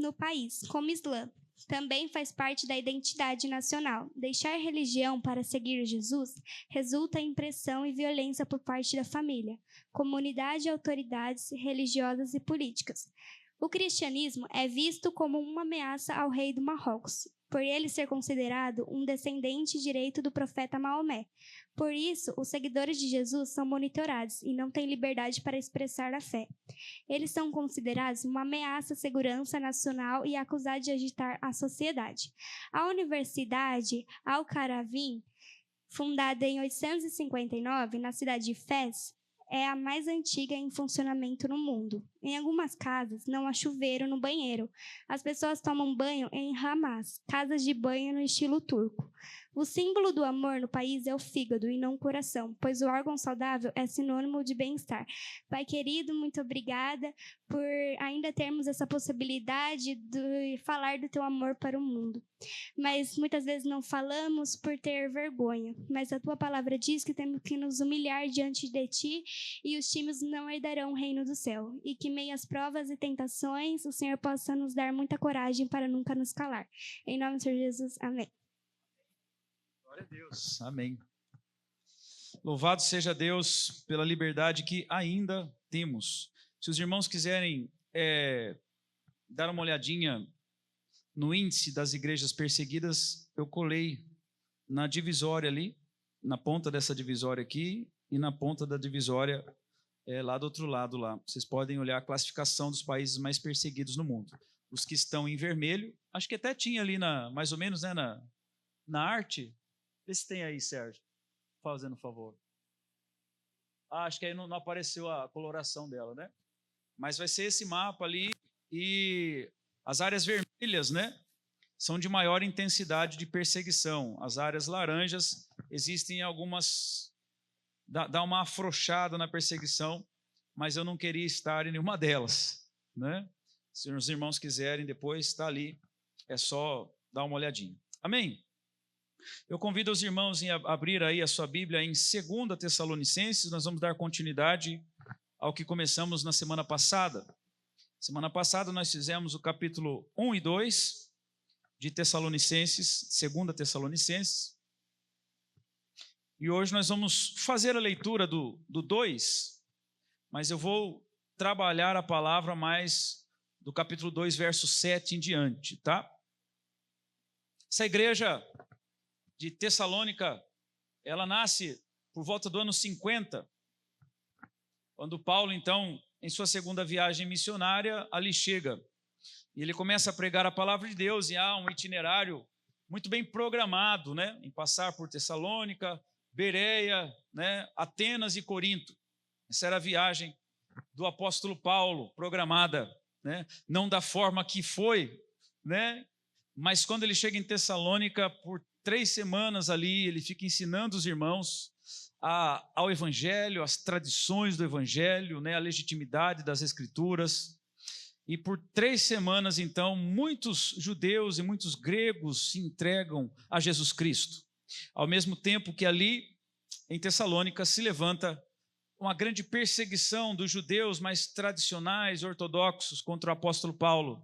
no país, como Islã. Também faz parte da identidade nacional. Deixar religião para seguir Jesus resulta em pressão e violência por parte da família, comunidade e autoridades religiosas e políticas. O cristianismo é visto como uma ameaça ao rei do Marrocos, por ele ser considerado um descendente direito do profeta Maomé. Por isso, os seguidores de Jesus são monitorados e não têm liberdade para expressar a fé. Eles são considerados uma ameaça à segurança nacional e acusados de agitar a sociedade. A Universidade Al-Qarawiyyin, fundada em 859 na cidade de Fez, é a mais antiga em funcionamento no mundo. Em algumas casas, não há chuveiro no banheiro. As pessoas tomam banho em hammams, casas de banho no estilo turco. O símbolo do amor no país é o fígado e não o coração, pois o órgão saudável é sinônimo de bem-estar. Pai querido, muito obrigada por ainda termos essa possibilidade de falar do teu amor para o mundo. Mas muitas vezes não falamos por ter vergonha. Mas a tua palavra diz que temos que nos humilhar diante de ti e os tímidos não herdarão o reino do céu. E que, meio às provas e tentações, o Senhor possa nos dar muita coragem para nunca nos calar. Em nome do Senhor Jesus, amém. Glória a Deus, amém. Louvado seja Deus pela liberdade que ainda temos. Se os irmãos quiserem dar uma olhadinha no índice das igrejas perseguidas, eu colei na divisória ali, na ponta dessa divisória aqui e na ponta da divisória lá do outro lado lá. Vocês podem olhar a classificação dos países mais perseguidos no mundo. Os que estão em vermelho, acho que até tinha ali mais ou menos, né, na arte. Vê se tem aí, Sérgio, fazendo um favor. Acho que aí não apareceu a coloração dela, né? Mas vai ser esse mapa ali e as áreas vermelhas, né, são de maior intensidade de perseguição. As áreas laranjas existem algumas, dá uma afrouxada na perseguição, mas eu não queria estar em nenhuma delas, né? Se os irmãos quiserem depois, está ali, é só dar uma olhadinha. Amém? Eu convido os irmãos a abrir aí a sua Bíblia em 2 Tessalonicenses. Nós vamos dar continuidade ao que começamos na semana passada. Semana passada nós fizemos o capítulo 1 e 2 de Tessalonicenses, 2 Tessalonicenses. E hoje nós vamos fazer a leitura do 2, mas eu vou trabalhar a palavra mais do capítulo 2, verso 7 em diante, tá? Essa igreja de Tessalônica, ela nasce por volta do ano 50, quando Paulo, então, em sua segunda viagem missionária, ali chega. E ele começa a pregar a palavra de Deus e há um itinerário muito bem programado, né, em passar por Tessalônica, Bereia, né, Atenas e Corinto. Essa era a viagem do apóstolo Paulo, programada, né, não da forma que foi, né, mas quando ele chega em Tessalônica, por 3 semanas ali, ele fica ensinando os irmãos ao Evangelho, as tradições do Evangelho, né, a legitimidade das Escrituras. E por 3 semanas, então, muitos judeus e muitos gregos se entregam a Jesus Cristo. Ao mesmo tempo que ali, em Tessalônica, se levanta uma grande perseguição dos judeus mais tradicionais, ortodoxos, contra o apóstolo Paulo.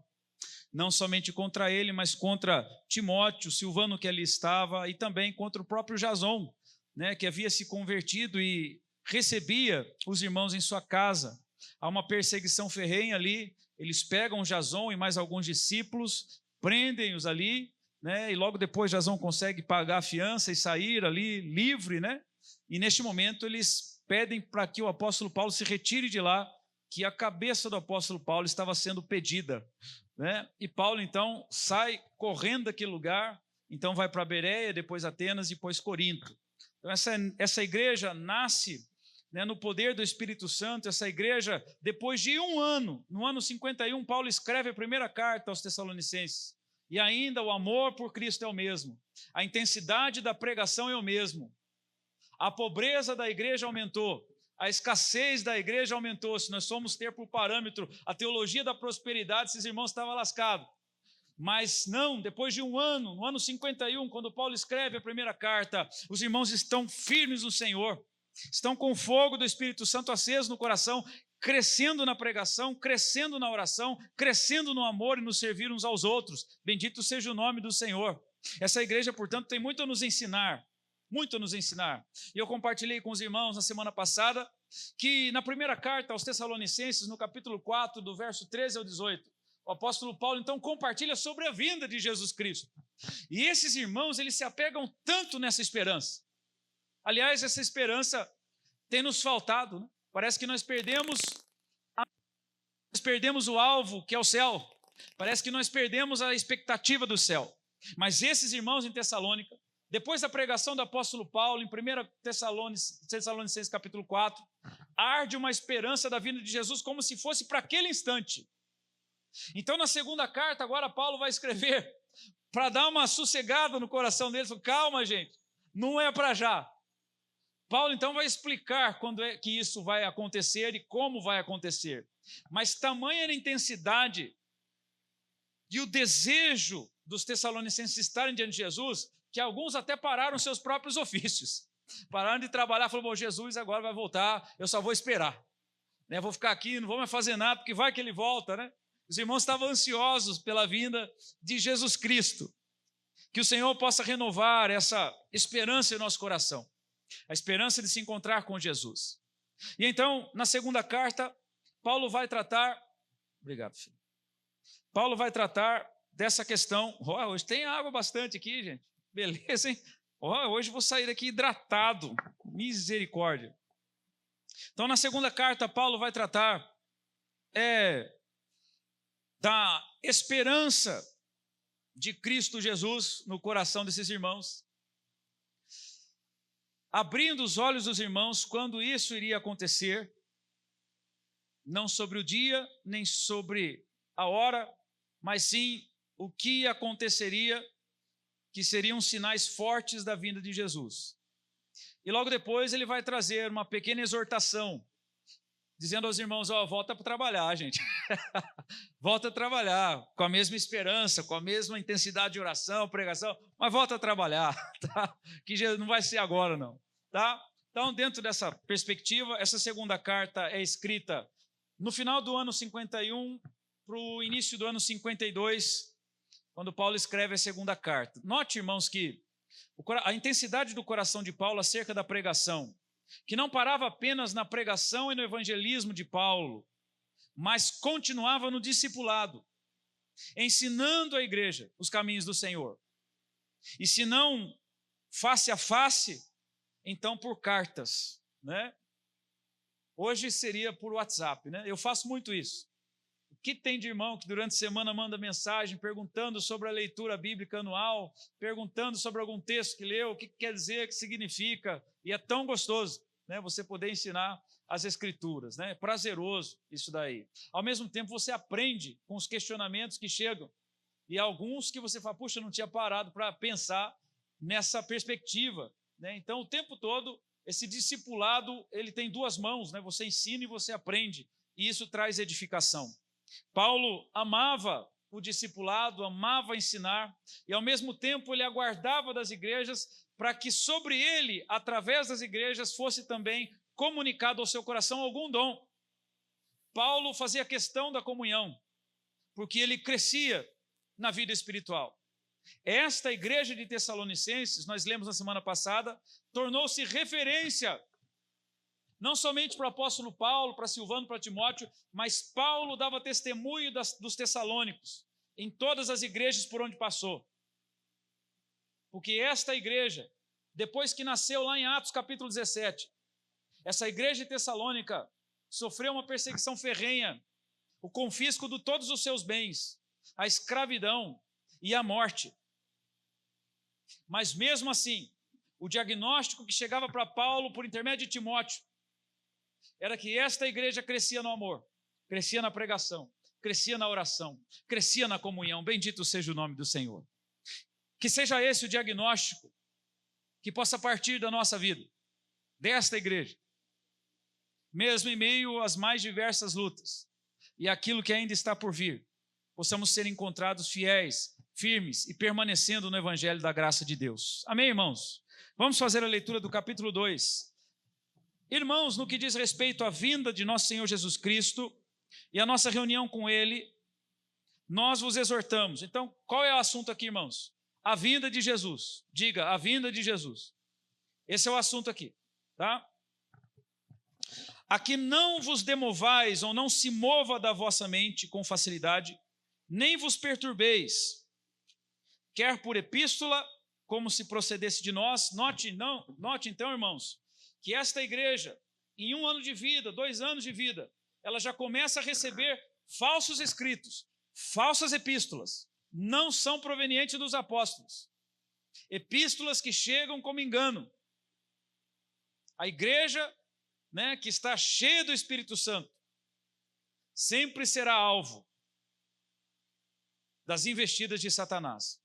Não somente contra ele, mas contra Timóteo, Silvano, que ali estava, e também contra o próprio Jason, né, que havia se convertido e recebia os irmãos em sua casa. Há uma perseguição ferrenha ali, eles pegam Jason e mais alguns discípulos, prendem-os ali, né, e logo depois Jason consegue pagar a fiança e sair ali livre, né, e neste momento eles pedem para que o apóstolo Paulo se retire de lá, que a cabeça do apóstolo Paulo estava sendo pedida, né? E Paulo então sai correndo daquele lugar, então vai para Bereia, depois Atenas, depois Corinto. Então essa igreja nasce, né, no poder do Espírito Santo. Essa igreja, depois de 1 ano, no ano 51, Paulo escreve a primeira carta aos Tessalonicenses, e ainda o amor por Cristo é o mesmo, a intensidade da pregação é o mesmo, a pobreza da igreja aumentou, a escassez da igreja aumentou. Se nós formos ter por parâmetro a teologia da prosperidade, esses irmãos estavam lascados. Mas não, depois de 1 ano, no ano 51, quando Paulo escreve a primeira carta, os irmãos estão firmes no Senhor, estão com o fogo do Espírito Santo aceso no coração, crescendo na pregação, crescendo na oração, crescendo no amor e no servir uns aos outros. Bendito seja o nome do Senhor. Essa igreja, portanto, tem muito a nos ensinar, muito a nos ensinar. E eu compartilhei com os irmãos na semana passada que na primeira carta aos Tessalonicenses, no capítulo 4, do verso 13 ao 18, o apóstolo Paulo, então, compartilha sobre a vinda de Jesus Cristo. E esses irmãos, eles se apegam tanto nessa esperança. Aliás, essa esperança tem nos faltado, né? Parece que nós perdemos o alvo, que é o céu. Parece que nós perdemos a expectativa do céu. Mas esses irmãos em Tessalônica, depois da pregação do apóstolo Paulo, em 1 Tessalonicenses capítulo 4, arde uma esperança da vinda de Jesus como se fosse para aquele instante. Então, na segunda carta, agora Paulo vai escrever para dar uma sossegada no coração deles. Calma, gente, não é para já. Paulo, então, vai explicar quando é que isso vai acontecer e como vai acontecer. Mas tamanha era a intensidade e o desejo dos tessalonicenses estarem diante de Jesus, que alguns até pararam seus próprios ofícios. Pararam de trabalhar, falaram, bom, Jesus agora vai voltar, eu só vou esperar. Né? Vou ficar aqui, não vou mais fazer nada, porque vai que ele volta, né? Os irmãos estavam ansiosos pela vinda de Jesus Cristo. Que o Senhor possa renovar essa esperança em nosso coração. A esperança de se encontrar com Jesus. E então, na segunda carta, Paulo vai tratar... Obrigado, filho. Paulo vai tratar dessa questão... hoje tem água bastante aqui, gente. Beleza, hein? Hoje vou sair daqui hidratado. Misericórdia. Então, na segunda carta, Paulo vai tratar da esperança de Cristo Jesus no coração desses irmãos, abrindo os olhos dos irmãos quando isso iria acontecer, não sobre o dia, nem sobre a hora, mas sim o que aconteceria, que seriam sinais fortes da vinda de Jesus. E logo depois ele vai trazer uma pequena exortação, dizendo aos irmãos, volta para trabalhar, gente. Volta a trabalhar, com a mesma esperança, com a mesma intensidade de oração, pregação, mas volta a trabalhar, tá? Que não vai ser agora, não, tá? Então, dentro dessa perspectiva, essa segunda carta é escrita no final do ano 51 para o início do ano 52, quando Paulo escreve a segunda carta. Note, irmãos, que a intensidade do coração de Paulo acerca da pregação, que não parava apenas na pregação e no evangelismo de Paulo, mas continuava no discipulado, ensinando a igreja os caminhos do Senhor. E se não face a face, então por cartas, né? Hoje seria por WhatsApp, né? Eu faço muito isso. O que tem de irmão que durante a semana manda mensagem perguntando sobre a leitura bíblica anual, perguntando sobre algum texto que leu, o que quer dizer, o que significa, e é tão gostoso, né, você poder ensinar as Escrituras, né? É prazeroso isso daí. Ao mesmo tempo, você aprende com os questionamentos que chegam, e alguns que você fala, puxa, não tinha parado para pensar nessa perspectiva, né? Então, o tempo todo, esse discipulado, ele tem duas mãos, né? Você ensina e você aprende, e isso traz edificação. Paulo amava o discipulado, amava ensinar, e ao mesmo tempo ele aguardava das igrejas para que sobre ele, através das igrejas, fosse também comunicado ao seu coração algum dom. Paulo fazia questão da comunhão, porque ele crescia na vida espiritual. Esta igreja de Tessalonicenses, nós lemos na semana passada, tornou-se referência, não somente para o apóstolo Paulo, para Silvano, para Timóteo, mas Paulo dava testemunho dos tessalônicos, em todas as igrejas por onde passou. Porque esta igreja, depois que nasceu lá em Atos capítulo 17, essa igreja de Tessalônica sofreu uma perseguição ferrenha, o confisco de todos os seus bens, a escravidão e a morte. Mas mesmo assim, o diagnóstico que chegava para Paulo por intermédio de Timóteo era que esta igreja crescia no amor, crescia na pregação, crescia na oração, crescia na comunhão. Bendito seja o nome do Senhor. Que seja esse o diagnóstico que possa partir da nossa vida, desta igreja, mesmo em meio às mais diversas lutas e aquilo que ainda está por vir, possamos ser encontrados fiéis, firmes e permanecendo no evangelho da graça de Deus. Amém, irmãos? Vamos fazer a leitura do capítulo 2. Irmãos, no que diz respeito à vinda de nosso Senhor Jesus Cristo e a nossa reunião com Ele, nós vos exortamos. Então, qual é o assunto aqui, irmãos? A vinda de Jesus. Diga, a vinda de Jesus. Esse é o assunto aqui, tá? Aqui não vos demovais ou não se mova da vossa mente com facilidade, nem vos perturbeis, quer por epístola, como se procedesse de nós. Note então, irmãos, que esta igreja, em 1 ano de vida, 2 anos de vida, ela já começa a receber falsos escritos, falsas epístolas, não são provenientes dos apóstolos, epístolas que chegam como engano. A igreja, que está cheia do Espírito Santo, sempre será alvo das investidas de Satanás.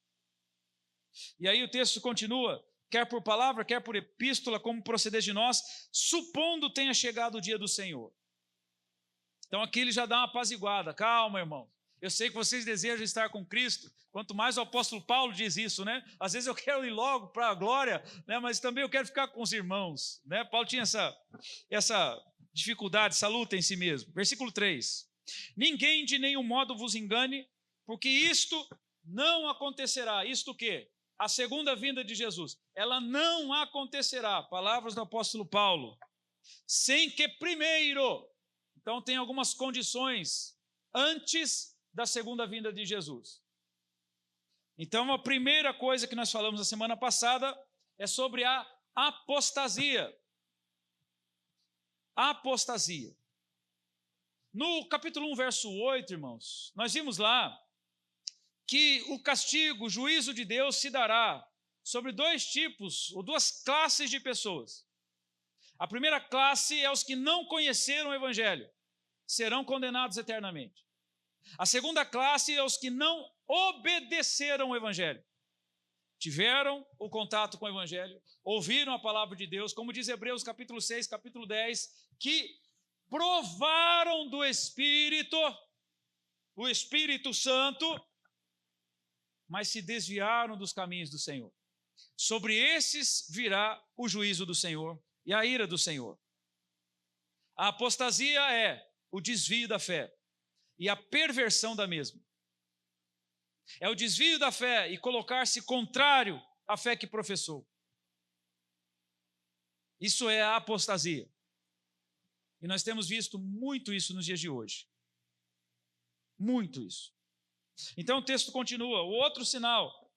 E aí o texto continua, quer por palavra, quer por epístola, como proceder de nós, supondo tenha chegado o dia do Senhor. Então aqui ele já dá uma apaziguada. Calma, irmão. Eu sei que vocês desejam estar com Cristo, quanto mais o apóstolo Paulo diz isso, né? Às vezes eu quero ir logo para a glória, né? Mas também eu quero ficar com os irmãos, né? Paulo tinha essa dificuldade, essa luta em si mesmo. Versículo 3. Ninguém de nenhum modo vos engane, porque isto não acontecerá. Isto o quê? A segunda vinda de Jesus. Ela não acontecerá, palavras do apóstolo Paulo, sem que primeiro. Então tem algumas condições antes da segunda vinda de Jesus. Então a primeira coisa que nós falamos na semana passada é sobre a apostasia. Apostasia. No capítulo 1, verso 8, irmãos, nós vimos lá que o castigo, o juízo de Deus se dará sobre 2 tipos ou 2 classes de pessoas. A primeira classe é os que não conheceram o Evangelho, serão condenados eternamente. A segunda classe é os que não obedeceram o Evangelho. Tiveram o contato com o Evangelho, ouviram a palavra de Deus, como diz Hebreus capítulo 6, capítulo 10, que provaram do Espírito, o Espírito Santo, mas se desviaram dos caminhos do Senhor. Sobre esses virá o juízo do Senhor e a ira do Senhor. A apostasia é o desvio da fé e a perversão da mesma. É o desvio da fé e colocar-se contrário à fé que professou. Isso é a apostasia. E nós temos visto muito isso nos dias de hoje. Muito isso. Então o texto continua. O outro sinal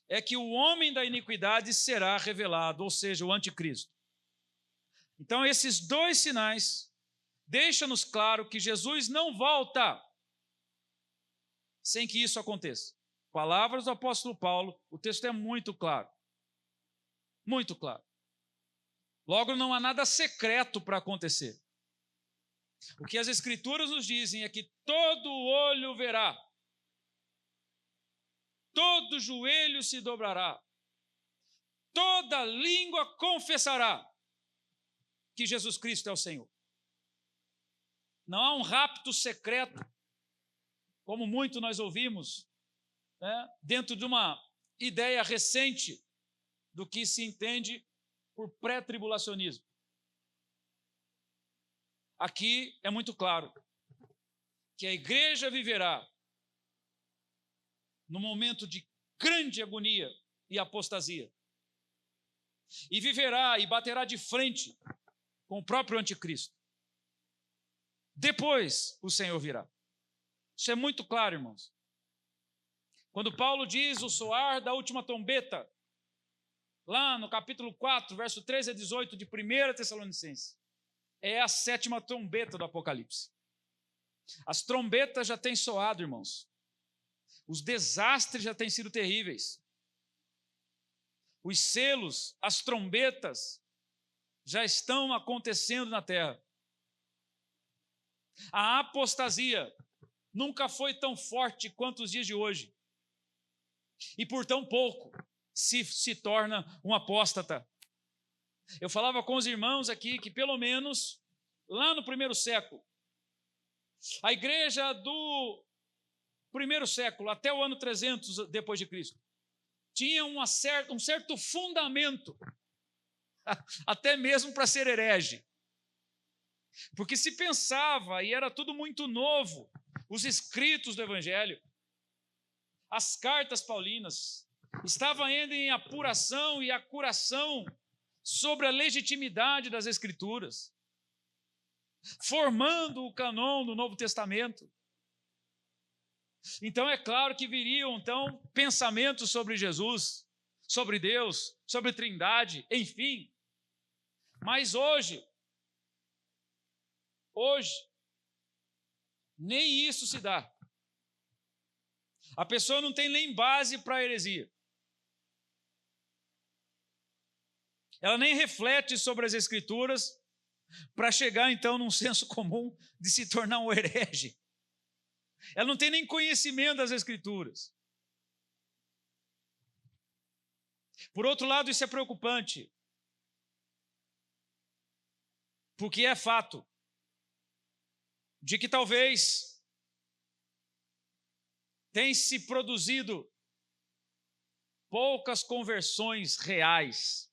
é que o homem da iniquidade será revelado, ou seja, o anticristo. Então esses 2 sinais deixam-nos claro que Jesus não volta sem que isso aconteça. Palavras do apóstolo Paulo, o texto é muito claro. Muito claro. Logo, não há nada secreto para acontecer. O que as Escrituras nos dizem é que todo olho verá, todo joelho se dobrará, toda língua confessará que Jesus Cristo é o Senhor. Não há um rapto secreto, como muito nós ouvimos, dentro de uma ideia recente do que se entende por pré-tribulacionismo. Aqui é muito claro que a igreja viverá no momento de grande agonia e apostasia. E viverá e baterá de frente com o próprio anticristo. Depois o Senhor virá. Isso é muito claro, irmãos. Quando Paulo diz o soar da última trombeta, lá no capítulo 4, verso 13 a 18 de 1 Tessalonicenses, é a 7ª trombeta do Apocalipse. As trombetas já têm soado, irmãos. Os desastres já têm sido terríveis. Os selos, as trombetas já estão acontecendo na terra. A apostasia nunca foi tão forte quanto os dias de hoje. E por tão pouco se torna um apóstata. Eu falava com os irmãos aqui que pelo menos lá no 1º século, a igreja do 1º século até o ano 300 depois de Cristo tinha um certo fundamento, até mesmo para ser herege. Porque se pensava, e era tudo muito novo, os escritos do Evangelho, as cartas paulinas, estavam ainda em apuração e acuração sobre a legitimidade das Escrituras, formando o cânon do Novo Testamento. Então é claro que viriam então pensamentos sobre Jesus, sobre Deus, sobre Trindade, enfim. Mas hoje, nem isso se dá. A pessoa não tem nem base para a heresia. Ela nem reflete sobre as Escrituras para chegar então num senso comum de se tornar um herege. Ela não tem nem conhecimento das Escrituras. Por outro lado, isso é preocupante, porque é fato de que talvez tem se produzido poucas conversões reais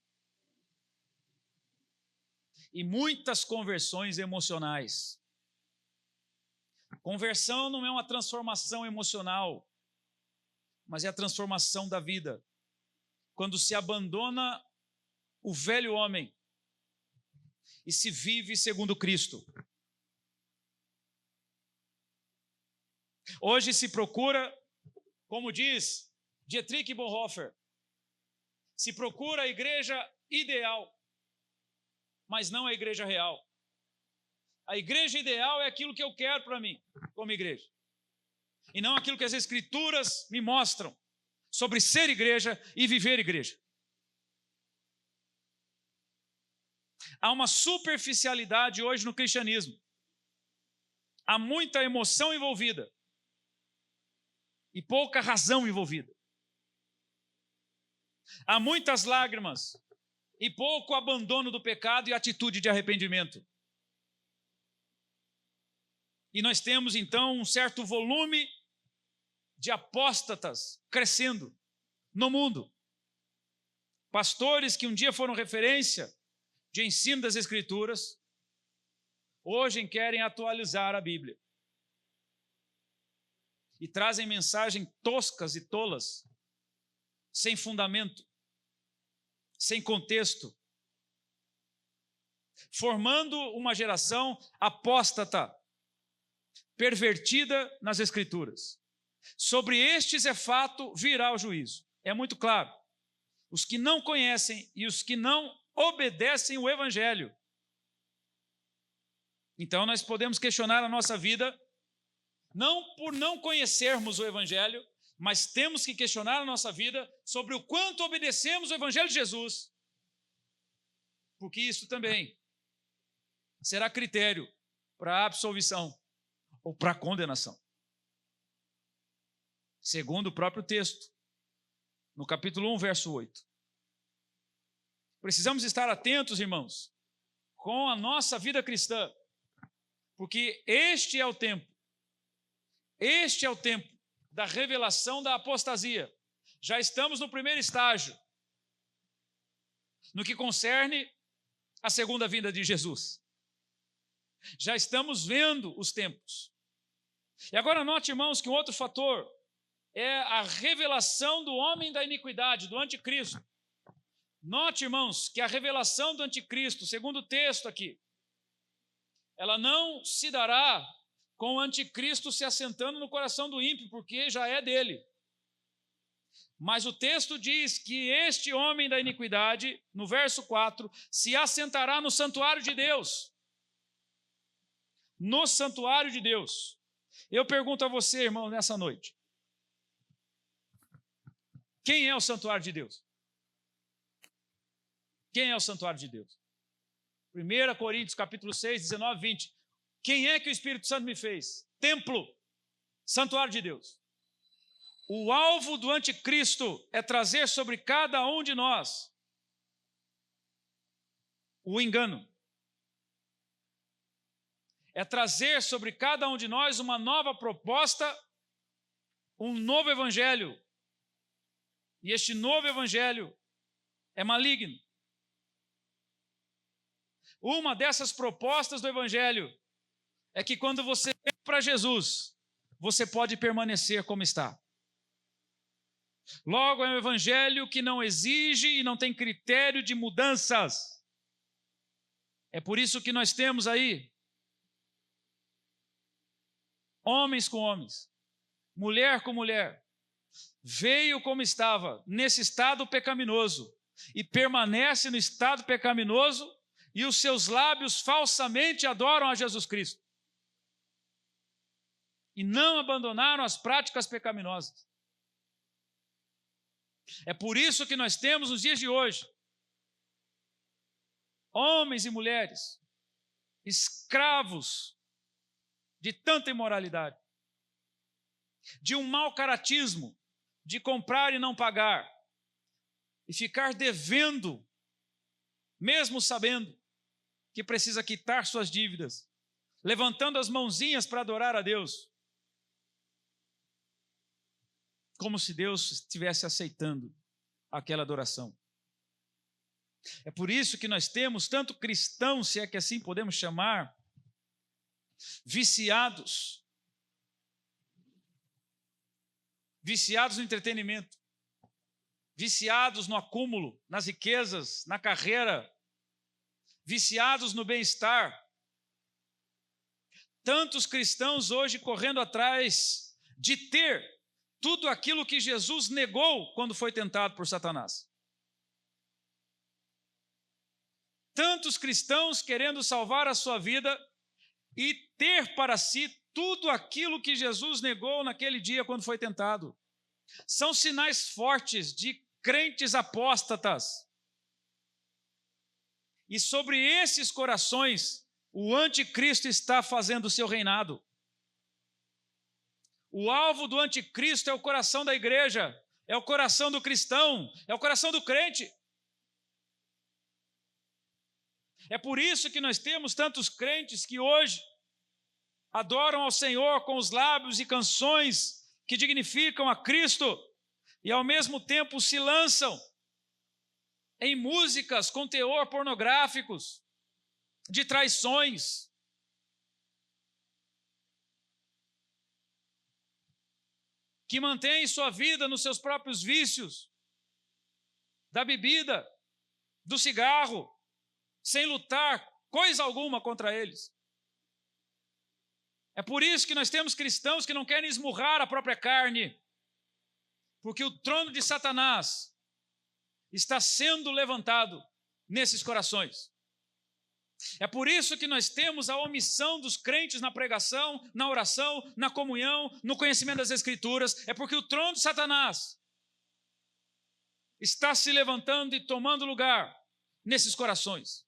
e muitas conversões emocionais. Conversão não é uma transformação emocional, mas é a transformação da vida. Quando se abandona o velho homem e se vive segundo Cristo. Hoje se procura, como diz Dietrich Bonhoeffer, se procura a igreja ideal, mas não a igreja real. A igreja ideal é aquilo que eu quero para mim, como igreja. E não aquilo que as Escrituras me mostram sobre ser igreja e viver igreja. Há uma superficialidade hoje no cristianismo. Há muita emoção envolvida e pouca razão envolvida. Há muitas lágrimas e pouco abandono do pecado e atitude de arrependimento. E nós temos então um certo volume de apóstatas crescendo no mundo. Pastores que um dia foram referência de ensino das Escrituras, hoje querem atualizar a Bíblia. E trazem mensagens toscas e tolas, sem fundamento, sem contexto, formando uma geração apóstata, pervertida nas Escrituras. Sobre estes é fato virá o juízo. É muito claro. Os que não conhecem e os que não obedecem o Evangelho. Então nós podemos questionar a nossa vida, não por não conhecermos o Evangelho, mas temos que questionar a nossa vida sobre o quanto obedecemos o Evangelho de Jesus. Porque isso também será critério para a absolvição ou para a condenação. Segundo o próprio texto, no capítulo 1, verso 8. Precisamos estar atentos, irmãos, com a nossa vida cristã, porque este é o tempo da revelação da apostasia. Já estamos no primeiro estágio, no que concerne a segunda vinda de Jesus. Já estamos vendo os tempos. E agora note, irmãos, que um outro fator é a revelação do homem da iniquidade, do anticristo. Note, irmãos, que a revelação do anticristo, segundo o texto aqui, ela não se dará com o anticristo se assentando no coração do ímpio, porque já é dele. Mas o texto diz que este homem da iniquidade, no verso 4, se assentará no santuário de Deus. No santuário de Deus. Eu pergunto a você, irmão, nessa noite. Quem é o santuário de Deus? Quem é o santuário de Deus? 1 Coríntios capítulo 6, 19, 20. Quem é que o Espírito Santo me fez? Templo, santuário de Deus. O alvo do anticristo é trazer sobre cada um de nós o engano. É trazer sobre cada um de nós uma nova proposta, um novo evangelho. E este novo evangelho é maligno. Uma dessas propostas do Evangelho é que quando você vem para Jesus, você pode permanecer como está. Logo, é um Evangelho que não exige e não tem critério de mudanças. É por isso que nós temos aí homens com homens, mulher com mulher. Veio como estava, nesse estado pecaminoso, e permanece no estado pecaminoso, e os seus lábios falsamente adoram a Jesus Cristo. E não abandonaram as práticas pecaminosas. É por isso que nós temos nos dias de hoje homens e mulheres escravos de tanta imoralidade, de um mau caratismo, de comprar e não pagar, e ficar devendo, mesmo sabendo que precisa quitar suas dívidas, levantando as mãozinhas para adorar a Deus, como se Deus estivesse aceitando aquela adoração. É por isso que nós temos tanto cristãos, se é que assim podemos chamar, viciados no entretenimento, viciados no acúmulo, nas riquezas, na carreira, viciados no bem-estar. Tantos cristãos hoje correndo atrás de ter tudo aquilo que Jesus negou quando foi tentado por Satanás. Tantos cristãos querendo salvar a sua vida e ter para si tudo aquilo que Jesus negou naquele dia quando foi tentado. São sinais fortes de crentes apóstatas. E sobre esses corações, o anticristo está fazendo o seu reinado. O alvo do anticristo é o coração da igreja, é o coração do cristão, é o coração do crente. É por isso que nós temos tantos crentes que hoje adoram ao Senhor com os lábios e canções que dignificam a Cristo e ao mesmo tempo se lançam em músicas com teor pornográficos, de traições. Que mantêm sua vida nos seus próprios vícios, da bebida, do cigarro, sem lutar coisa alguma contra eles. É por isso que nós temos cristãos que não querem esmurrar a própria carne, porque o trono de Satanás está sendo levantado nesses corações. É por isso que nós temos a omissão dos crentes na pregação, na oração, na comunhão, no conhecimento das Escrituras. É porque o trono de Satanás está se levantando e tomando lugar nesses corações.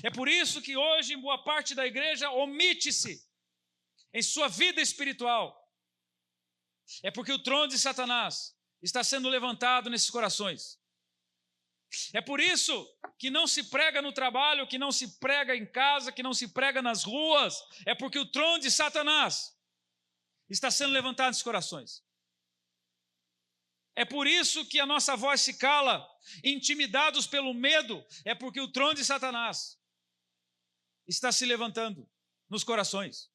É por isso que hoje boa parte da igreja omite-se em sua vida espiritual. É porque o trono de Satanás está sendo levantado nesses corações. É por isso que não se prega no trabalho, que não se prega em casa, que não se prega nas ruas. É porque o trono de Satanás está sendo levantado nesses corações. É por isso que a nossa voz se cala, intimidados pelo medo. É porque o trono de Satanás está se levantando nos corações.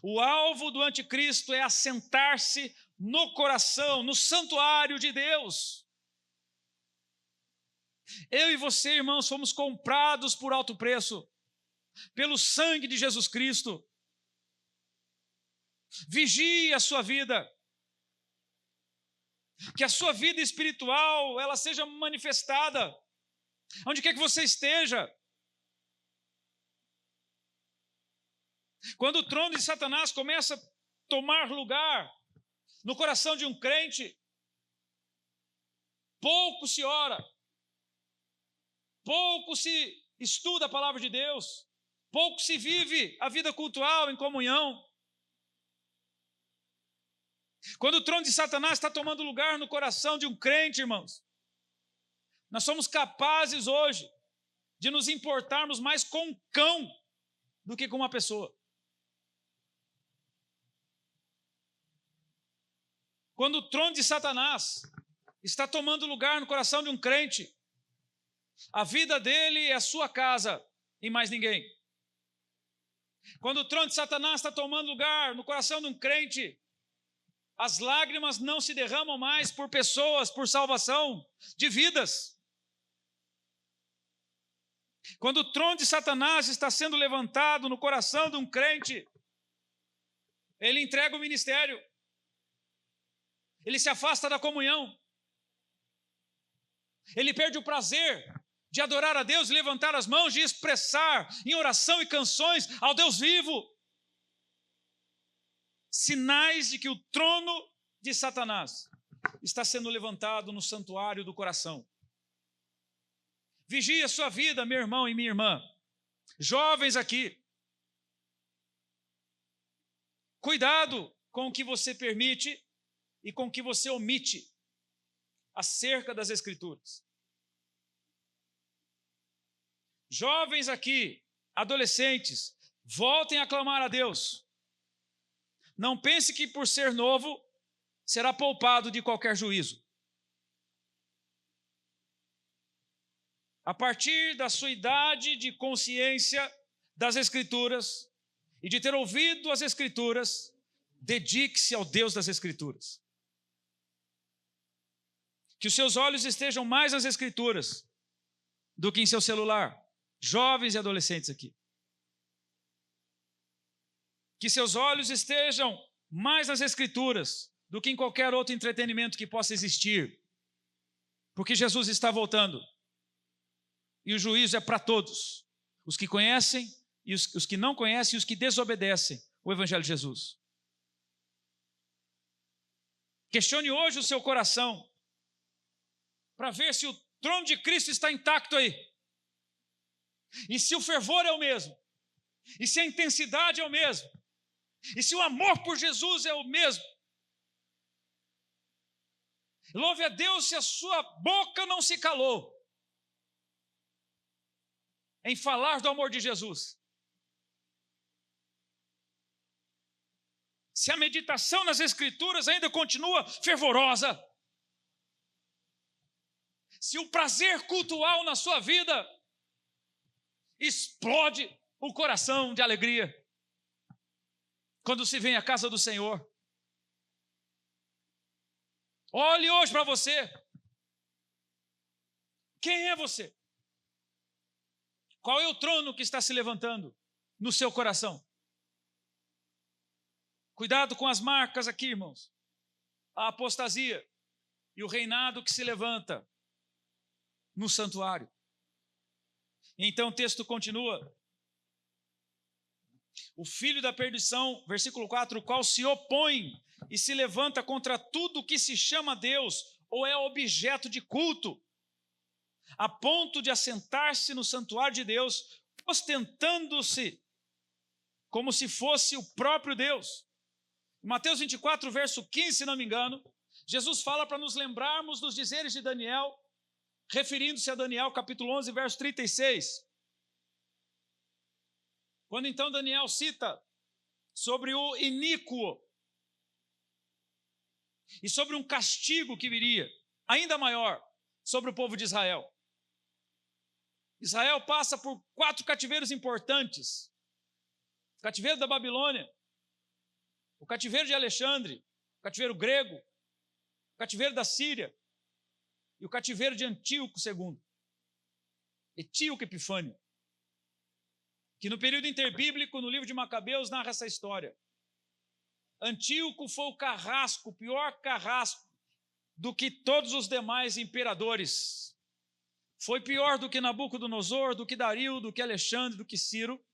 O alvo do anticristo é assentar-se no coração, no santuário de Deus. Eu e você, irmãos, fomos comprados por alto preço, pelo sangue de Jesus Cristo. Vigie a sua vida, que a sua vida espiritual ela seja manifestada, onde quer que você esteja. Quando o trono de Satanás começa a tomar lugar no coração de um crente, pouco se ora, pouco se estuda a palavra de Deus, pouco se vive a vida cultual em comunhão. Quando o trono de Satanás está tomando lugar no coração de um crente, irmãos, nós somos capazes hoje de nos importarmos mais com um cão do que com uma pessoa. Quando o trono de Satanás está tomando lugar no coração de um crente, A vida dele é a sua casa e mais ninguém. Quando o trono de Satanás está tomando lugar no coração de um crente, as lágrimas não se derramam mais por pessoas, por salvação de vidas. Quando o trono de Satanás está sendo levantado no coração de um crente, ele entrega o ministério, ele se afasta da comunhão, ele perde o prazer de adorar a Deus, de levantar as mãos, de expressar em oração e canções ao Deus vivo. Sinais de que o trono de Satanás está sendo levantado no santuário do coração. Vigie a sua vida, meu irmão e minha irmã. Jovens aqui, cuidado com o que você permite e com o que você omite acerca das Escrituras. Jovens aqui, adolescentes, voltem a clamar a Deus. Não pense que por ser novo será poupado de qualquer juízo. A partir da sua idade de consciência das Escrituras e de ter ouvido as Escrituras, dedique-se ao Deus das Escrituras. Que os seus olhos estejam mais nas Escrituras do que em seu celular. Jovens e adolescentes aqui. Que seus olhos estejam mais nas Escrituras do que em qualquer outro entretenimento que possa existir. Porque Jesus está voltando. E o juízo é para todos. Os que conhecem e os que não conhecem e os que desobedecem o Evangelho de Jesus. Questione hoje o seu coração para ver se o trono de Cristo está intacto aí. E se o fervor é o mesmo. E se a intensidade é o mesmo. E se o amor por Jesus é o mesmo. Louve a Deus se a sua boca não se calou em falar do amor de Jesus. Se a meditação nas Escrituras ainda continua fervorosa. Se o prazer cultual na sua vida explode o coração de alegria quando se vem à casa do Senhor. Olhe hoje para você. Quem é você? Qual é o trono que está se levantando no seu coração? Cuidado com as marcas aqui, irmãos. A apostasia e o reinado que se levanta no santuário. Então o texto continua. O filho da perdição, versículo 4, o qual se opõe e se levanta contra tudo que se chama Deus ou é objeto de culto, a ponto de assentar-se no santuário de Deus, ostentando-se como se fosse o próprio Deus. Em Mateus 24, verso 15, se não me engano, Jesus fala para nos lembrarmos dos dizeres de Daniel, referindo-se a Daniel, capítulo 11, verso 36. Quando então Daniel cita sobre o iníquo e sobre um castigo que viria, ainda maior, sobre o povo de Israel. Israel passa por 4 cativeiros importantes. O cativeiro da Babilônia, o cativeiro de Alexandre, o cativeiro grego, o cativeiro da Síria e o cativeiro de Antíoco II, Etíoco Epifânio, que no período interbíblico, no livro de Macabeus, narra essa história. Antíoco foi o carrasco, o pior carrasco do que todos os demais imperadores. Foi pior do que Nabucodonosor, do que Dario, do que Alexandre, do que Ciro.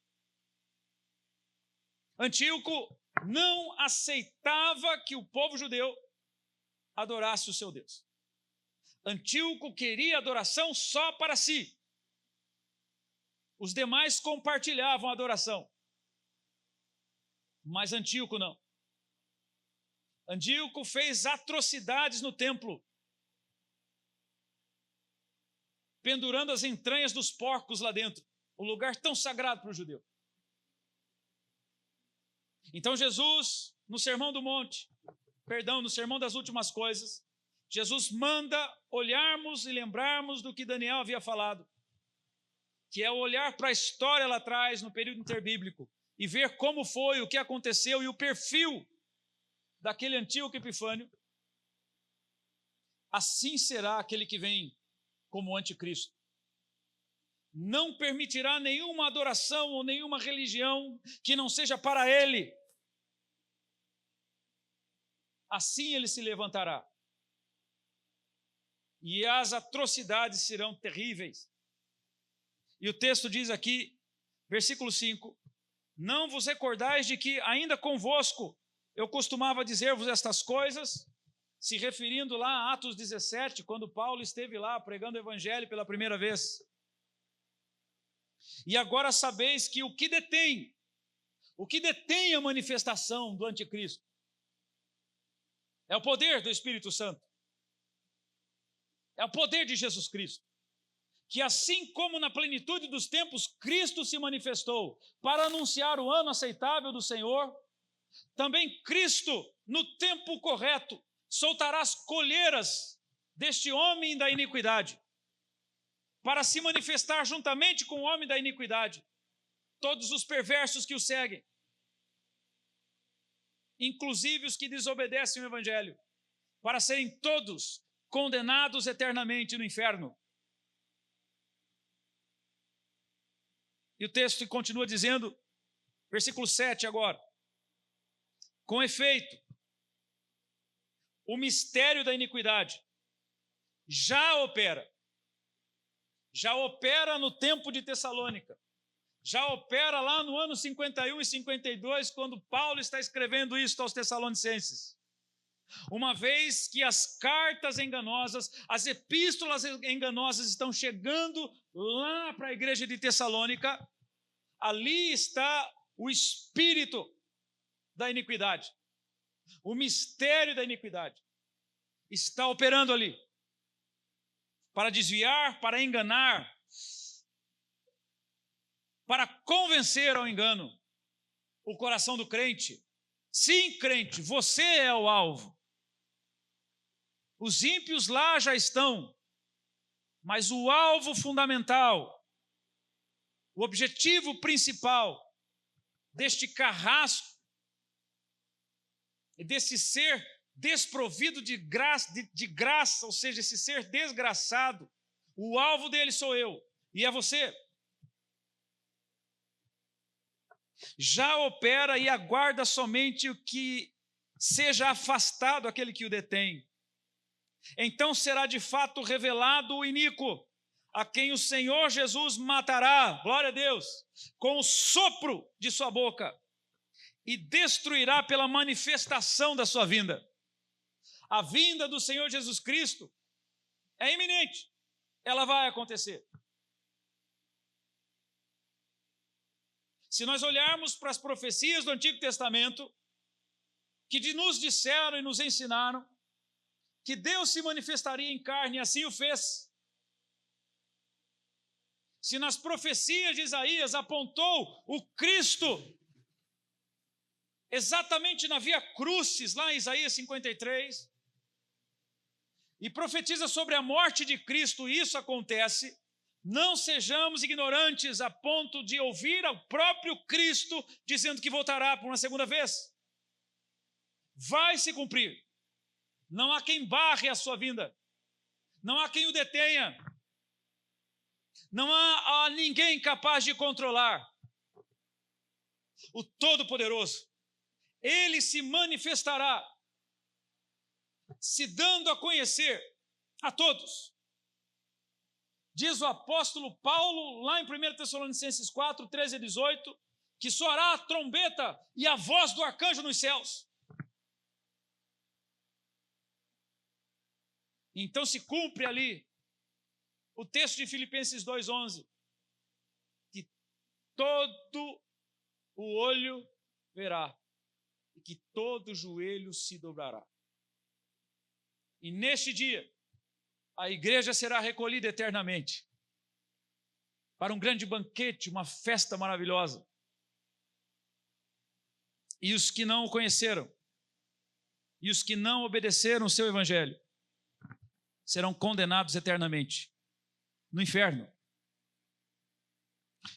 Antíoco não aceitava que o povo judeu adorasse o seu Deus. Antíoco queria adoração só para si. Os demais compartilhavam a adoração. Mas Antíoco não. Antíoco fez atrocidades no templo, pendurando as entranhas dos porcos lá dentro, um lugar tão sagrado para o judeu. Então Jesus, no Sermão do Monte, no Sermão das Últimas Coisas, Jesus manda olharmos e lembrarmos do que Daniel havia falado, que é olhar para a história lá atrás, no período interbíblico, e ver como foi, o que aconteceu e o perfil daquele Antíoco Epifânio. Assim será aquele que vem como anticristo. Não permitirá nenhuma adoração ou nenhuma religião que não seja para ele. Assim ele se levantará. E as atrocidades serão terríveis. E o texto diz aqui, versículo 5, não vos recordais de que ainda convosco eu costumava dizer-vos estas coisas, se referindo lá a Atos 17, quando Paulo esteve lá pregando o evangelho pela primeira vez. E agora sabeis que o que detém a manifestação do anticristo é o poder do Espírito Santo. É o poder de Jesus Cristo. Que assim como na plenitude dos tempos Cristo se manifestou para anunciar o ano aceitável do Senhor, também Cristo, no tempo correto, soltará as colheiras deste homem da iniquidade, para se manifestar juntamente com o homem da iniquidade, todos os perversos que o seguem, inclusive os que desobedecem o Evangelho, para serem todos condenados eternamente no inferno. E o texto continua dizendo, versículo 7 agora, com efeito, o mistério da iniquidade já opera no tempo de Tessalônica, já opera lá no ano 51 e 52, quando Paulo está escrevendo isso aos Tessalonicenses. Uma vez que as cartas enganosas, as epístolas enganosas estão chegando lá para a igreja de Tessalônica, ali está o espírito da iniquidade, o mistério da iniquidade está operando ali, para desviar, para enganar, para convencer ao engano o coração do crente. Sim, crente, você é o alvo. Os ímpios lá já estão, mas o alvo fundamental, o objetivo principal deste carrasco, desse ser desprovido de graça, ou seja, esse ser desgraçado, o alvo dele sou eu e é você. Já opera e aguarda somente o que seja afastado aquele que o detém. Então será de fato revelado o iníquo, a quem o Senhor Jesus matará, glória a Deus, com o sopro de sua boca, e destruirá pela manifestação da sua vinda. A vinda do Senhor Jesus Cristo é iminente, ela vai acontecer. Se nós olharmos para as profecias do Antigo Testamento, que nos disseram e nos ensinaram que Deus se manifestaria em carne, e assim o fez. Se nas profecias de Isaías apontou o Cristo exatamente na via crucis, lá em Isaías 53, e profetiza sobre a morte de Cristo, e isso acontece, não sejamos ignorantes a ponto de ouvir ao próprio Cristo dizendo que voltará por uma segunda vez. Vai se cumprir. Não há quem barre a sua vinda. Não há quem o detenha. Não há ninguém capaz de controlar. O Todo-Poderoso, ele se manifestará, se dando a conhecer a todos. Diz o apóstolo Paulo, lá em 1 Tessalonicenses 4, 13 a 18, que soará a trombeta e a voz do arcanjo nos céus. Então se cumpre ali o texto de Filipenses 2,11, que todo o olho verá e que todo joelho se dobrará. E neste dia, a igreja será recolhida eternamente para um grande banquete, uma festa maravilhosa. E os que não o conheceram, e os que não obedeceram o seu evangelho, serão condenados eternamente no inferno.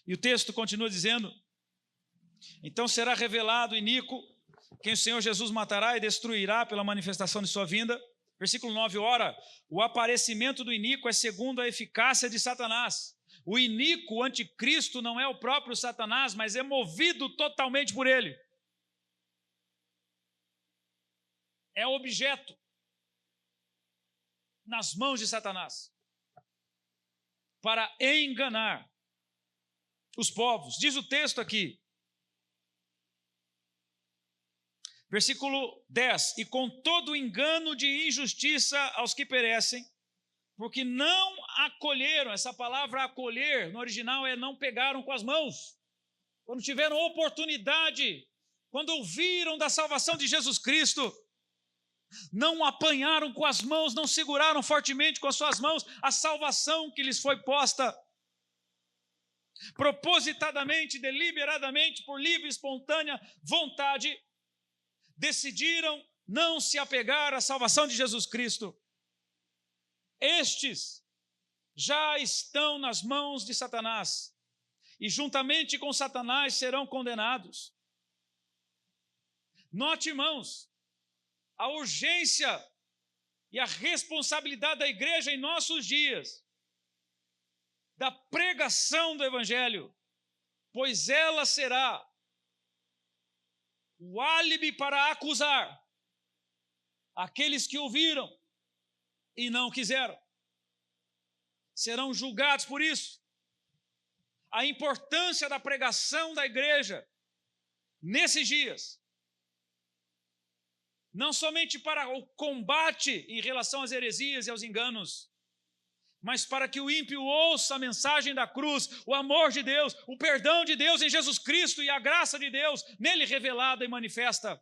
E o texto continua dizendo: então será revelado o iníquo, quem o Senhor Jesus matará e destruirá pela manifestação de sua vinda. Versículo 9, ora, o aparecimento do iníquo é segundo a eficácia de Satanás. O iníquo, o anticristo, não é o próprio Satanás, mas é movido totalmente por ele. É objeto nas mãos de Satanás para enganar os povos. Diz o texto aqui, versículo 10, e com todo engano de injustiça aos que perecem, porque não acolheram. Essa palavra acolher, no original, é não pegaram com as mãos. Quando tiveram oportunidade, quando ouviram da salvação de Jesus Cristo, não apanharam com as mãos, não seguraram fortemente com as suas mãos a salvação que lhes foi posta. Propositadamente, deliberadamente, por livre e espontânea vontade, decidiram não se apegar à salvação de Jesus Cristo. Estes já estão nas mãos de Satanás e juntamente com Satanás serão condenados. Note, irmãos, a urgência e a responsabilidade da igreja em nossos dias, da pregação do Evangelho, pois ela será o álibi para acusar aqueles que ouviram e não quiseram. Serão julgados por isso. A importância da pregação da igreja nesses dias, não somente para o combate em relação às heresias e aos enganos, mas para que o ímpio ouça a mensagem da cruz, o amor de Deus, o perdão de Deus em Jesus Cristo e a graça de Deus nele revelada e manifesta.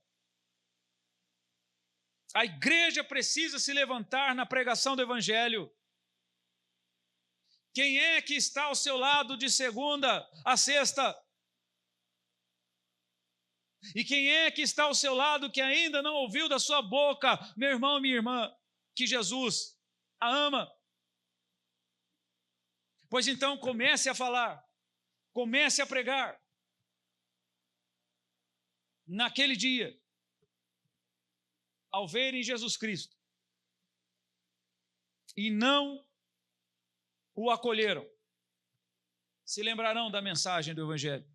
A igreja precisa se levantar na pregação do Evangelho. Quem é que está ao seu lado de segunda a sexta? E quem é que está ao seu lado que ainda não ouviu da sua boca, meu irmão, minha irmã, que Jesus a ama? Pois então comece a falar, comece a pregar. Naquele dia, ao verem Jesus Cristo e não o acolheram, se lembrarão da mensagem do Evangelho,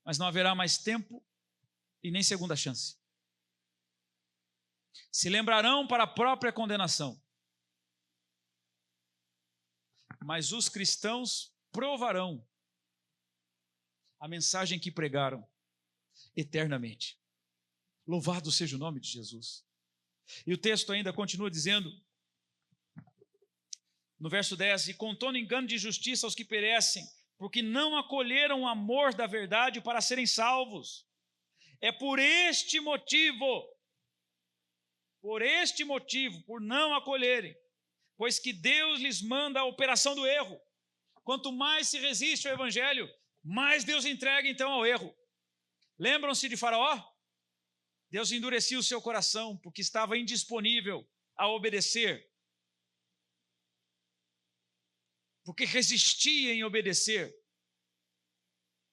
mas não haverá mais tempo e nem segunda chance. Se lembrarão para a própria condenação, mas os cristãos provarão a mensagem que pregaram eternamente. Louvado seja o nome de Jesus. E o texto ainda continua dizendo, no verso 10, e com todo engano de justiça aos que perecem, porque não acolheram o amor da verdade para serem salvos. É por este motivo, por não acolherem, pois que Deus lhes manda a operação do erro. Quanto mais se resiste ao Evangelho, mais Deus entrega então ao erro. Lembram-se de Faraó? Deus endurecia o seu coração, porque estava indisponível a obedecer, porque resistia em obedecer,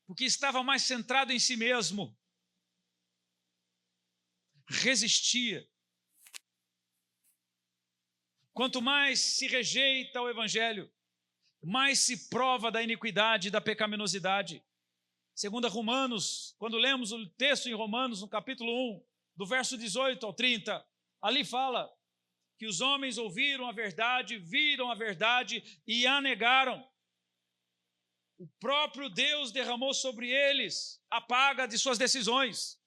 porque estava mais centrado em si mesmo, resistia. Quanto mais se rejeita o Evangelho, mais se prova da iniquidade e da pecaminosidade. Segundo Romanos, quando lemos o texto em Romanos, no capítulo 1, do verso 18 ao 30, ali fala que os homens ouviram a verdade, viram a verdade e a negaram. O próprio Deus derramou sobre eles a paga de suas decisões.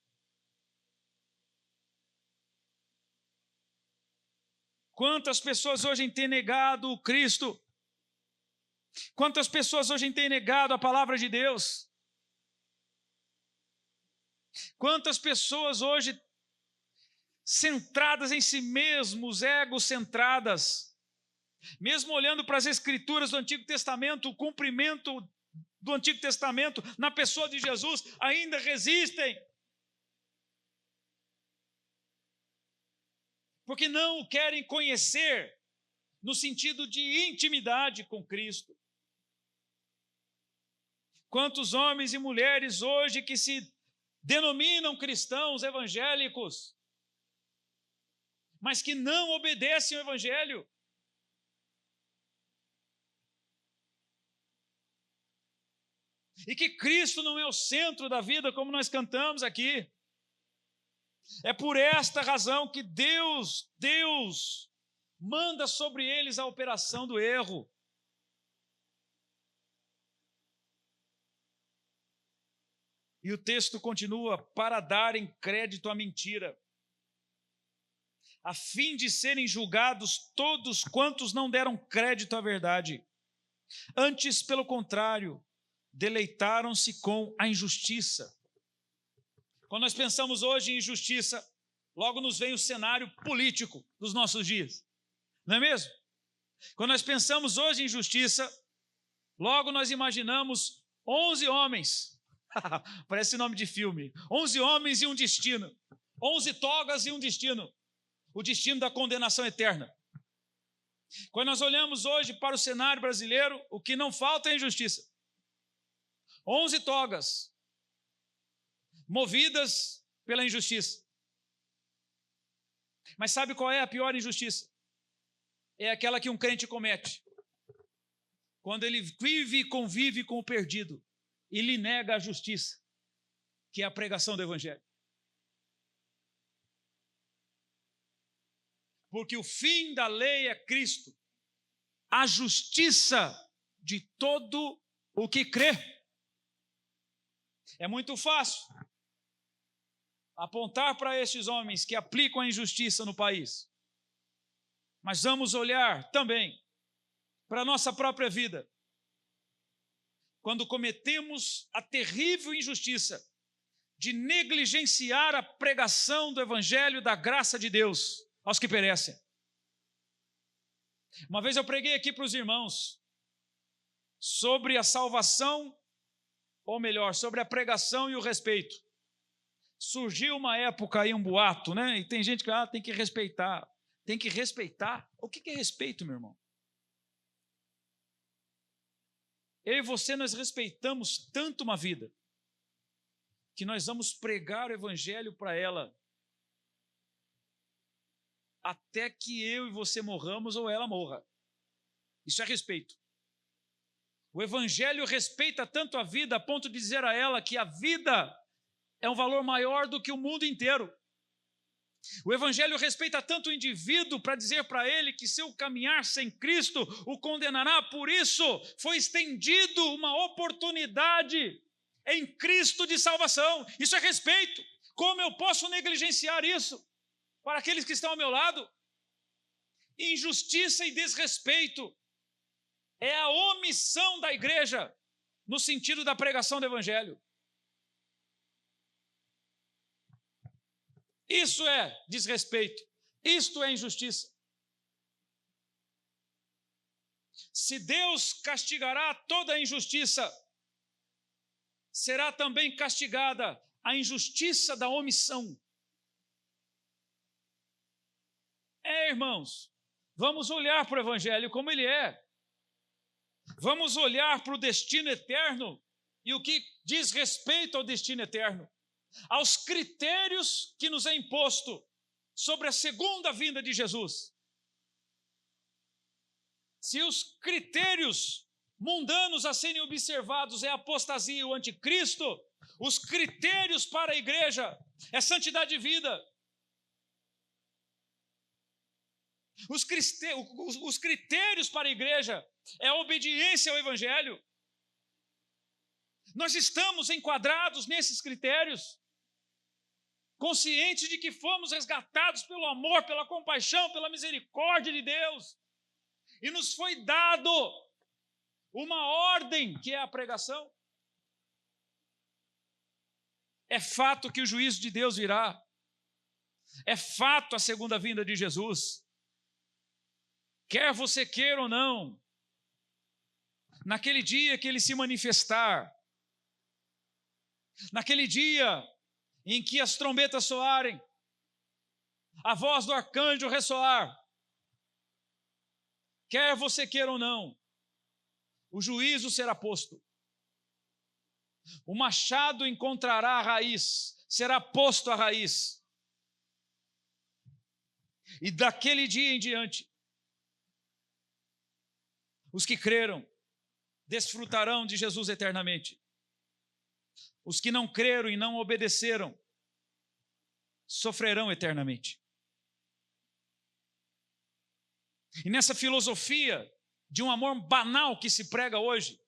Quantas pessoas hoje têm negado o Cristo? Quantas pessoas hoje têm negado a palavra de Deus? Quantas pessoas hoje centradas em si mesmos, egocentradas, mesmo olhando para as Escrituras do Antigo Testamento, o cumprimento do Antigo Testamento na pessoa de Jesus, ainda resistem, porque não o querem conhecer no sentido de intimidade com Cristo. Quantos homens e mulheres hoje que se denominam cristãos evangélicos, mas que não obedecem ao Evangelho. E que Cristo não é o centro da vida, como nós cantamos aqui. É por esta razão que Deus manda sobre eles a operação do erro. E o texto continua: para darem crédito à mentira, a fim de serem julgados todos quantos não deram crédito à verdade. Antes, pelo contrário, deleitaram-se com a injustiça. Quando nós pensamos hoje em injustiça, logo nos vem o cenário político dos nossos dias, não é mesmo? Quando nós pensamos hoje em justiça, logo nós imaginamos 11 homens, parece nome de filme, 11 homens e um destino, 11 togas e um destino, o destino da condenação eterna. Quando nós olhamos hoje para o cenário brasileiro, o que não falta é injustiça. 11 togas, movidas pela injustiça. Mas sabe qual é a pior injustiça? É aquela que um crente comete, quando ele vive e convive com o perdido e lhe nega a justiça, que é a pregação do Evangelho. Porque o fim da lei é Cristo, a justiça de todo o que crê. É muito fácil apontar para estes homens que aplicam a injustiça no país. Mas vamos olhar também para a nossa própria vida. Quando cometemos a terrível injustiça de negligenciar a pregação do Evangelho da graça de Deus aos que perecem. Uma vez eu preguei aqui para os irmãos sobre a salvação, ou melhor, sobre a pregação e o respeito. Surgiu uma época aí, um boato, né? E tem gente que tem que respeitar. Tem que respeitar? O que é respeito, meu irmão? Eu e você, nós respeitamos tanto uma vida, que nós vamos pregar o Evangelho para ela, até que eu e você morramos ou ela morra. Isso é respeito. O Evangelho respeita tanto a vida, a ponto de dizer a ela que a vida é um valor maior do que o mundo inteiro. O Evangelho respeita tanto o indivíduo para dizer para ele que seu caminhar sem Cristo o condenará. Por isso foi estendido uma oportunidade em Cristo de salvação. Isso é respeito. Como eu posso negligenciar isso para aqueles que estão ao meu lado? Injustiça e desrespeito é a omissão da igreja no sentido da pregação do Evangelho. Isso é desrespeito, isto é injustiça. Se Deus castigará toda a injustiça, será também castigada a injustiça da omissão. Irmãos, vamos olhar para o Evangelho como ele é. Vamos olhar para o destino eterno e o que diz respeito ao destino eterno, aos critérios que nos é imposto sobre a segunda vinda de Jesus. Se os critérios mundanos a serem observados é a apostasia e o anticristo, os critérios para a igreja é santidade de vida. Os critérios para a igreja é a obediência ao Evangelho. Nós estamos enquadrados nesses critérios, conscientes de que fomos resgatados pelo amor, pela compaixão, pela misericórdia de Deus, e nos foi dado uma ordem, que é a pregação. É fato que o juízo de Deus virá, é fato a segunda vinda de Jesus, quer você queira ou não. Naquele dia que ele se manifestar, naquele dia em que as trombetas soarem, a voz do arcanjo ressoar, quer você queira ou não, o juízo será posto. O machado encontrará a raiz, será posto a raiz. E daquele dia em diante, os que creram desfrutarão de Jesus eternamente. Os que não creram e não obedeceram sofrerão eternamente. E nessa filosofia de um amor banal que se prega hoje,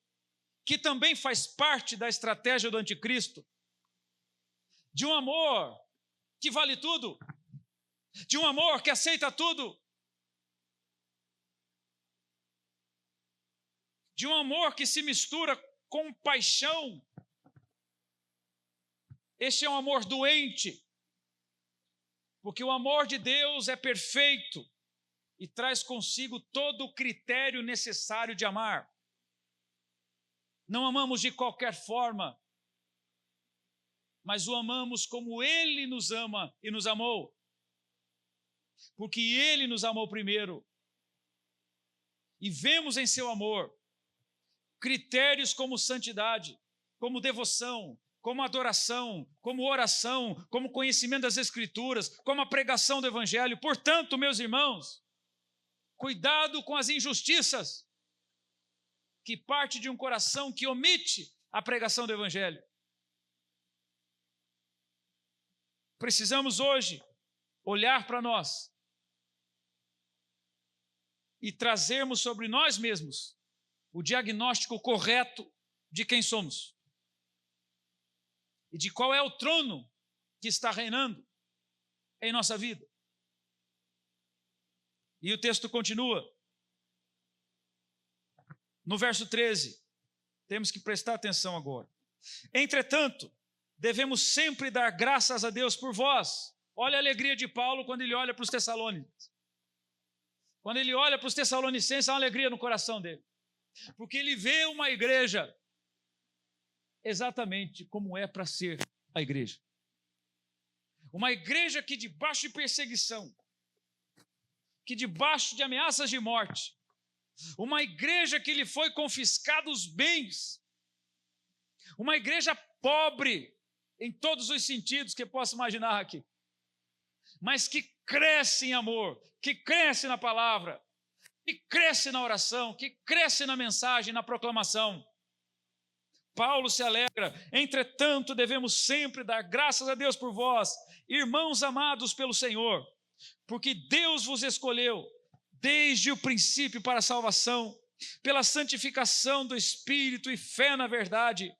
que também faz parte da estratégia do anticristo, de um amor que vale tudo, de um amor que aceita tudo, de um amor que se mistura com paixão. Este é um amor doente, porque o amor de Deus é perfeito e traz consigo todo o critério necessário de amar. Não amamos de qualquer forma, mas o amamos como Ele nos ama e nos amou, porque Ele nos amou primeiro. E vemos em seu amor critérios como santidade, como devoção, como adoração, como oração, como conhecimento das Escrituras, como a pregação do Evangelho. Portanto, meus irmãos, cuidado com as injustiças que parte de um coração que omite a pregação do Evangelho. Precisamos hoje olhar para nós e trazermos sobre nós mesmos o diagnóstico correto de quem somos e de qual é o trono que está reinando em nossa vida. E o texto continua. No verso 13, temos que prestar atenção agora. Entretanto, devemos sempre dar graças a Deus por vós. Olha a alegria de Paulo quando ele olha para os Tessalonicenses. Quando ele olha para os Tessalonicenses, há uma alegria no coração dele. Porque ele vê uma igreja exatamente como é para ser a igreja. Uma igreja que debaixo de perseguição, que debaixo de ameaças de morte, uma igreja que lhe foi confiscado os bens, uma igreja pobre em todos os sentidos que posso imaginar aqui, mas que cresce em amor, que cresce na palavra, que cresce na oração, que cresce na mensagem, na proclamação. Paulo se alegra. Entretanto, devemos sempre dar graças a Deus por vós, irmãos amados pelo Senhor, porque Deus vos escolheu desde o princípio para a salvação, pela santificação do Espírito e fé na verdade,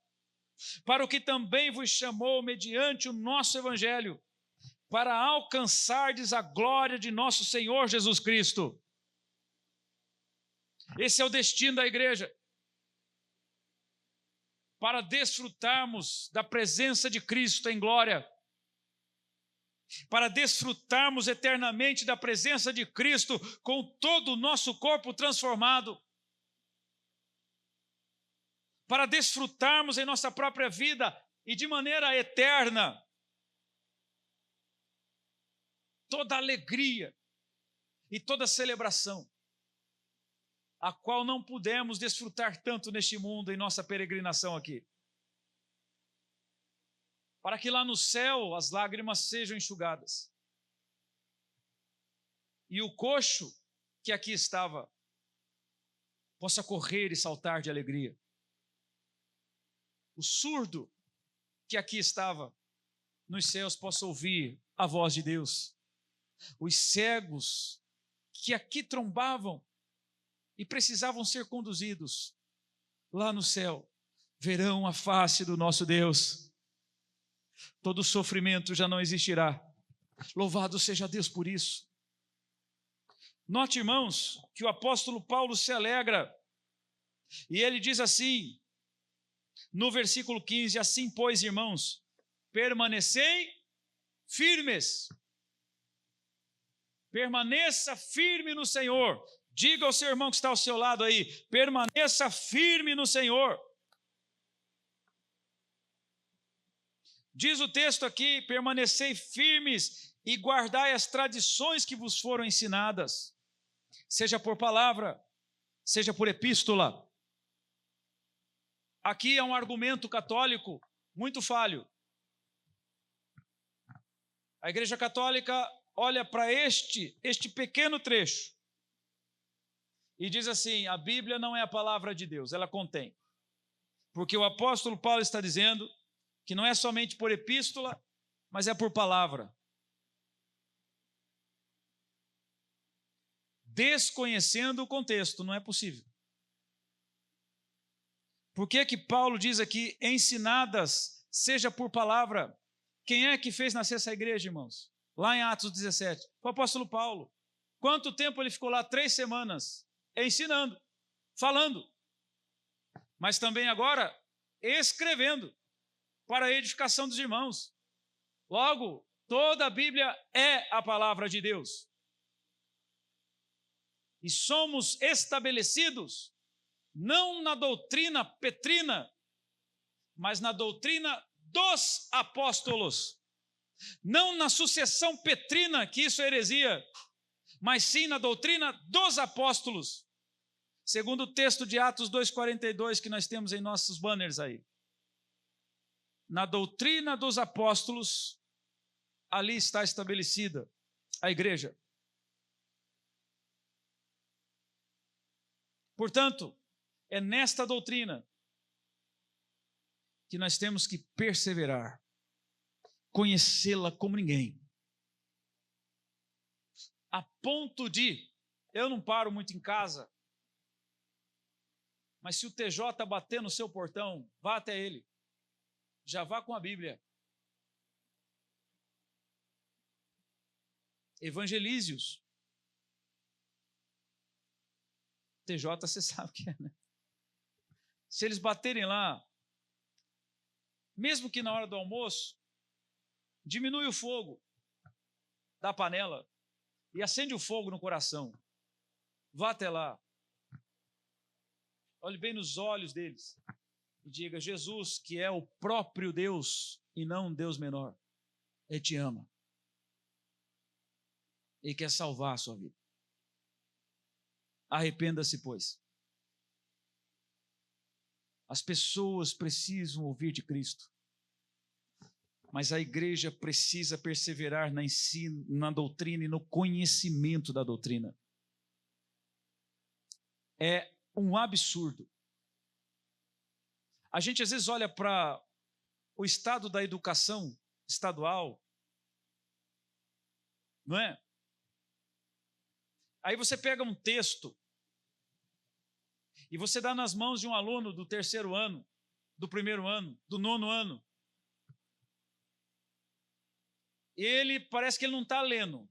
para o que também vos chamou mediante o nosso Evangelho, para alcançardes a glória de nosso Senhor Jesus Cristo. Esse é o destino da igreja. Para desfrutarmos da presença de Cristo em glória, para desfrutarmos eternamente da presença de Cristo com todo o nosso corpo transformado, para desfrutarmos em nossa própria vida e de maneira eterna toda alegria e toda celebração, a qual não pudemos desfrutar tanto neste mundo em nossa peregrinação aqui. Para que lá no céu as lágrimas sejam enxugadas e o coxo que aqui estava possa correr e saltar de alegria. O surdo que aqui estava nos céus possa ouvir a voz de Deus. Os cegos que aqui trombavam e precisavam ser conduzidos lá no céu verão a face do nosso Deus. Todo sofrimento já não existirá. Louvado seja Deus por isso. Note, irmãos, que o apóstolo Paulo se alegra. E ele diz assim, no versículo 15, assim, pois, irmãos, permanecei firmes. Permaneça firme no Senhor. Diga ao seu irmão que está ao seu lado aí, permaneça firme no Senhor. Diz o texto aqui, permanecei firmes e guardai as tradições que vos foram ensinadas, seja por palavra, seja por epístola. Aqui é um argumento católico muito falho. A Igreja Católica olha para este pequeno trecho e diz assim: a Bíblia não é a palavra de Deus, ela contém. Porque o apóstolo Paulo está dizendo que não é somente por epístola, mas é por palavra. Desconhecendo o contexto, não é possível. Por que que Paulo diz aqui, ensinadas, seja por palavra? Quem é que fez nascer essa igreja, irmãos? Lá em Atos 17, o apóstolo Paulo. Quanto tempo ele ficou lá? 3 semanas, ensinando, falando. Mas também agora, escrevendo, para a edificação dos irmãos. Logo, toda a Bíblia é a palavra de Deus. E somos estabelecidos não na doutrina petrina, mas na doutrina dos apóstolos. Não na sucessão petrina, que isso é heresia, mas sim na doutrina dos apóstolos. Segundo o texto de Atos 2,42 que nós temos em nossos banners aí. Na doutrina dos apóstolos, ali está estabelecida a igreja. Portanto, é nesta doutrina que nós temos que perseverar, conhecê-la como ninguém, a ponto de, eu não paro muito em casa, mas se o TJ bater no seu portão, vá até ele, já vá com a Bíblia, evangelize-os. TJ você sabe o que é, né? Se eles baterem lá, mesmo que na hora do almoço, diminui o fogo da panela e acende o fogo no coração. Vá até lá. Olhe bem nos olhos deles e diga: Jesus, que é o próprio Deus e não um Deus menor, Ele te ama. Ele quer salvar a sua vida. Arrependa-se, pois. As pessoas precisam ouvir de Cristo. Mas a igreja precisa perseverar na ensino, na doutrina e no conhecimento da doutrina. É um absurdo. A gente às vezes olha para o estado da educação estadual, não é? Aí você pega um texto e você dá nas mãos de um aluno do 3º ano, do 1º ano, do 9º ano. Ele parece que ele não está lendo,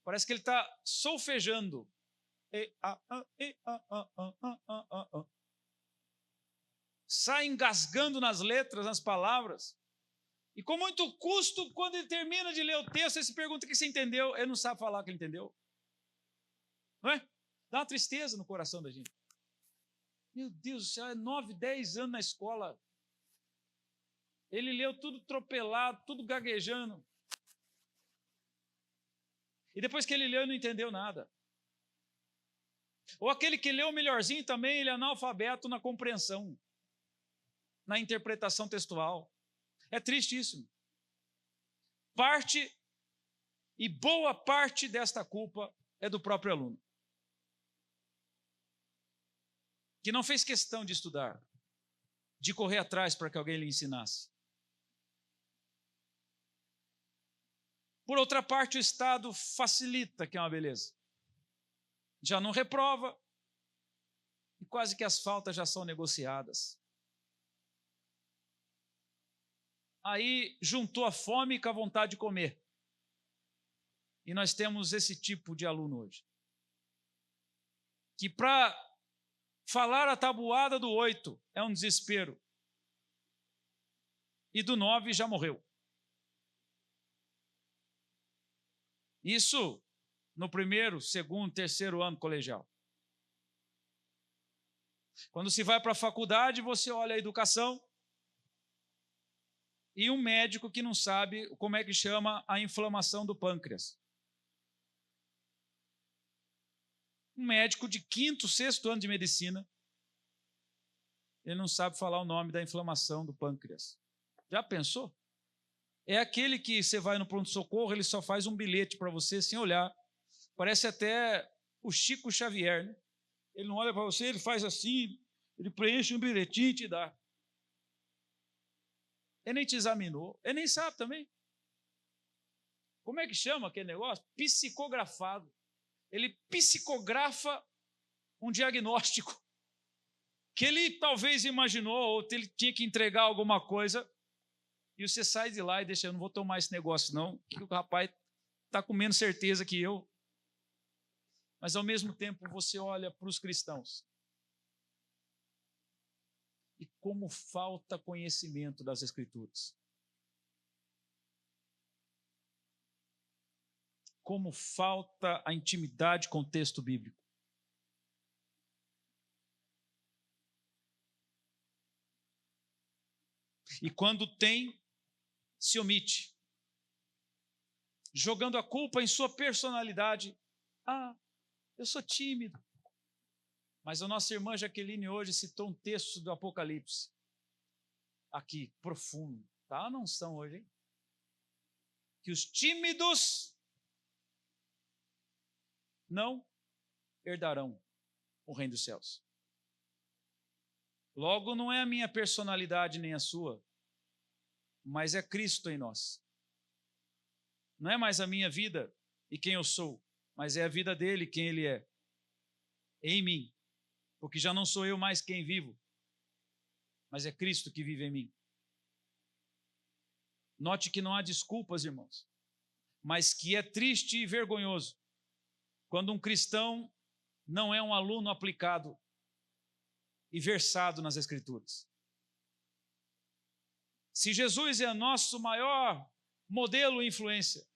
parece que ele está solfejando. Sai engasgando nas letras, nas palavras. E com muito custo, quando ele termina de ler o texto, ele se pergunta o que você entendeu. Ele não sabe falar o que ele entendeu. Não é? Dá uma tristeza no coração da gente. Meu Deus do céu, é 9, 10 anos na escola. Ele leu tudo atropelado, tudo gaguejando. E depois que ele leu, ele não entendeu nada. Ou aquele que leu melhorzinho também, ele é analfabeto na compreensão, na interpretação textual. É tristíssimo. Parte, e boa parte desta culpa é do próprio aluno, que não fez questão de estudar, de correr atrás para que alguém lhe ensinasse. Por outra parte, o Estado facilita, que é uma beleza. Já não reprova, e quase que as faltas já são negociadas. Aí juntou a fome com a vontade de comer. E nós temos esse tipo de aluno hoje, que para falar a tabuada do 8 é um desespero, e do 9 já morreu. Isso no 1º, 2º, 3º ano colegial. Quando se vai para a faculdade, você olha a educação e um médico que não sabe como é que chama a inflamação do pâncreas. Um médico de 5º, 6º ano de medicina, ele não sabe falar o nome da inflamação do pâncreas. Já pensou? É aquele que você vai no pronto-socorro, ele só faz um bilhete para você sem olhar. Parece até o Chico Xavier, né? Ele não olha para você, ele faz assim, ele preenche um bilhetinho e te dá. Ele nem te examinou, ele nem sabe também. Como é que chama aquele negócio? Psicografado. Ele psicografa um diagnóstico que ele talvez imaginou, ou ele tinha que entregar alguma coisa, e você sai de lá e deixa, eu não vou tomar esse negócio não, que o rapaz está com menos certeza que eu. Mas ao mesmo tempo você olha para os cristãos, e como falta conhecimento das Escrituras. Como falta a intimidade com o texto bíblico. E quando tem, se omite, jogando a culpa em sua personalidade. Ah, eu sou tímido. Mas a nossa irmã Jaqueline hoje citou um texto do Apocalipse, aqui, profundo. Tá? Não são hoje, hein? Que os tímidos não herdarão o reino dos céus. Logo, não é a minha personalidade nem a sua, mas é Cristo em nós. Não é mais a minha vida e quem eu sou, mas é a vida dele, quem ele é, em mim. Porque já não sou eu mais quem vivo, mas é Cristo que vive em mim. Note que não há desculpas, irmãos, mas que é triste e vergonhoso quando um cristão não é um aluno aplicado e versado nas Escrituras. Se Jesus é nosso maior modelo e influência,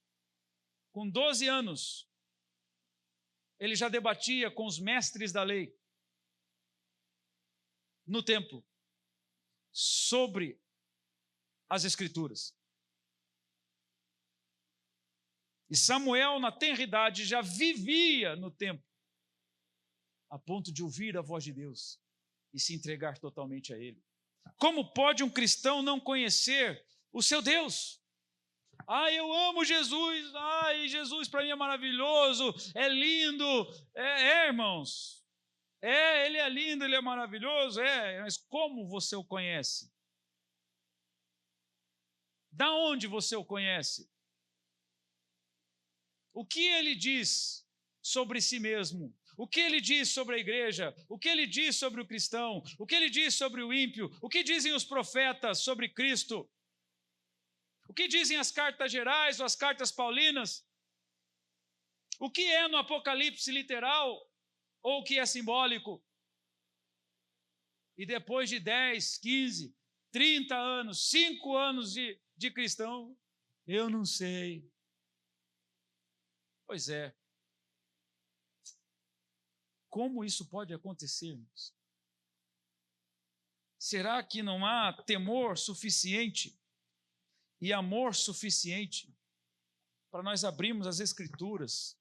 com 12 anos, ele já debatia com os mestres da lei no templo sobre as Escrituras. E Samuel, na tenra idade, já vivia no templo, a ponto de ouvir a voz de Deus e se entregar totalmente a Ele. Como pode um cristão não conhecer o seu Deus? Ah, eu amo Jesus. Ai, Jesus para mim é maravilhoso, é lindo. Irmãos. Ele é lindo, ele é maravilhoso, mas como você o conhece? Da onde você o conhece? O que ele diz sobre si mesmo? O que ele diz sobre a igreja? O que ele diz sobre o cristão? O que ele diz sobre o ímpio? O que dizem os profetas sobre Cristo? O que dizem as cartas gerais ou as cartas paulinas? O que é no Apocalipse literal ou o que é simbólico? E depois de 10, 15, 30 anos, 5 anos de cristão, eu não sei. Pois é. Como isso pode acontecer, irmãos? Será que não há temor suficiente e amor suficiente para nós abrirmos as Escrituras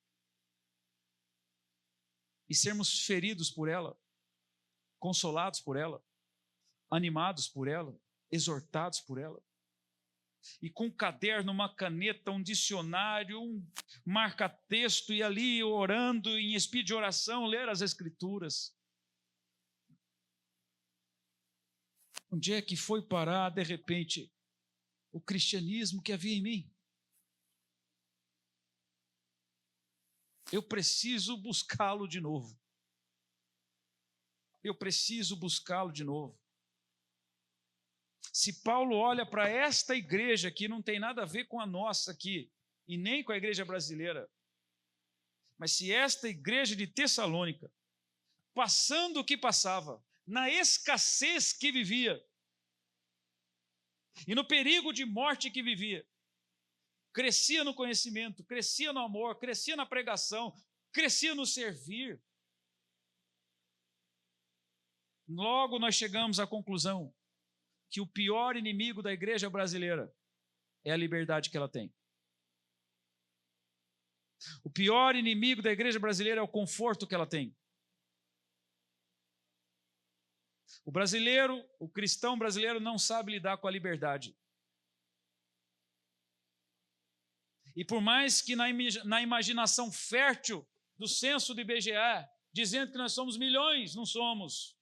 e sermos feridos por ela, consolados por ela, animados por ela, exortados por ela? E com um caderno, uma caneta, um dicionário, um marca-texto, e ali orando em espírito de oração, ler as Escrituras. Onde é que foi parar, de repente, o cristianismo que havia em mim? Eu preciso buscá-lo de novo. Eu preciso buscá-lo de novo. Se Paulo olha para esta igreja que não tem nada a ver com a nossa aqui, e nem com a igreja brasileira, mas se esta igreja de Tessalônica, passando o que passava, na escassez que vivia, e no perigo de morte que vivia, crescia no conhecimento, crescia no amor, crescia na pregação, crescia no servir, logo nós chegamos à conclusão que o pior inimigo da igreja brasileira é a liberdade que ela tem. O pior inimigo da igreja brasileira é o conforto que ela tem. O cristão brasileiro não sabe lidar com a liberdade. E por mais que na imaginação fértil do censo do IBGE, dizendo que nós somos milhões, não somos.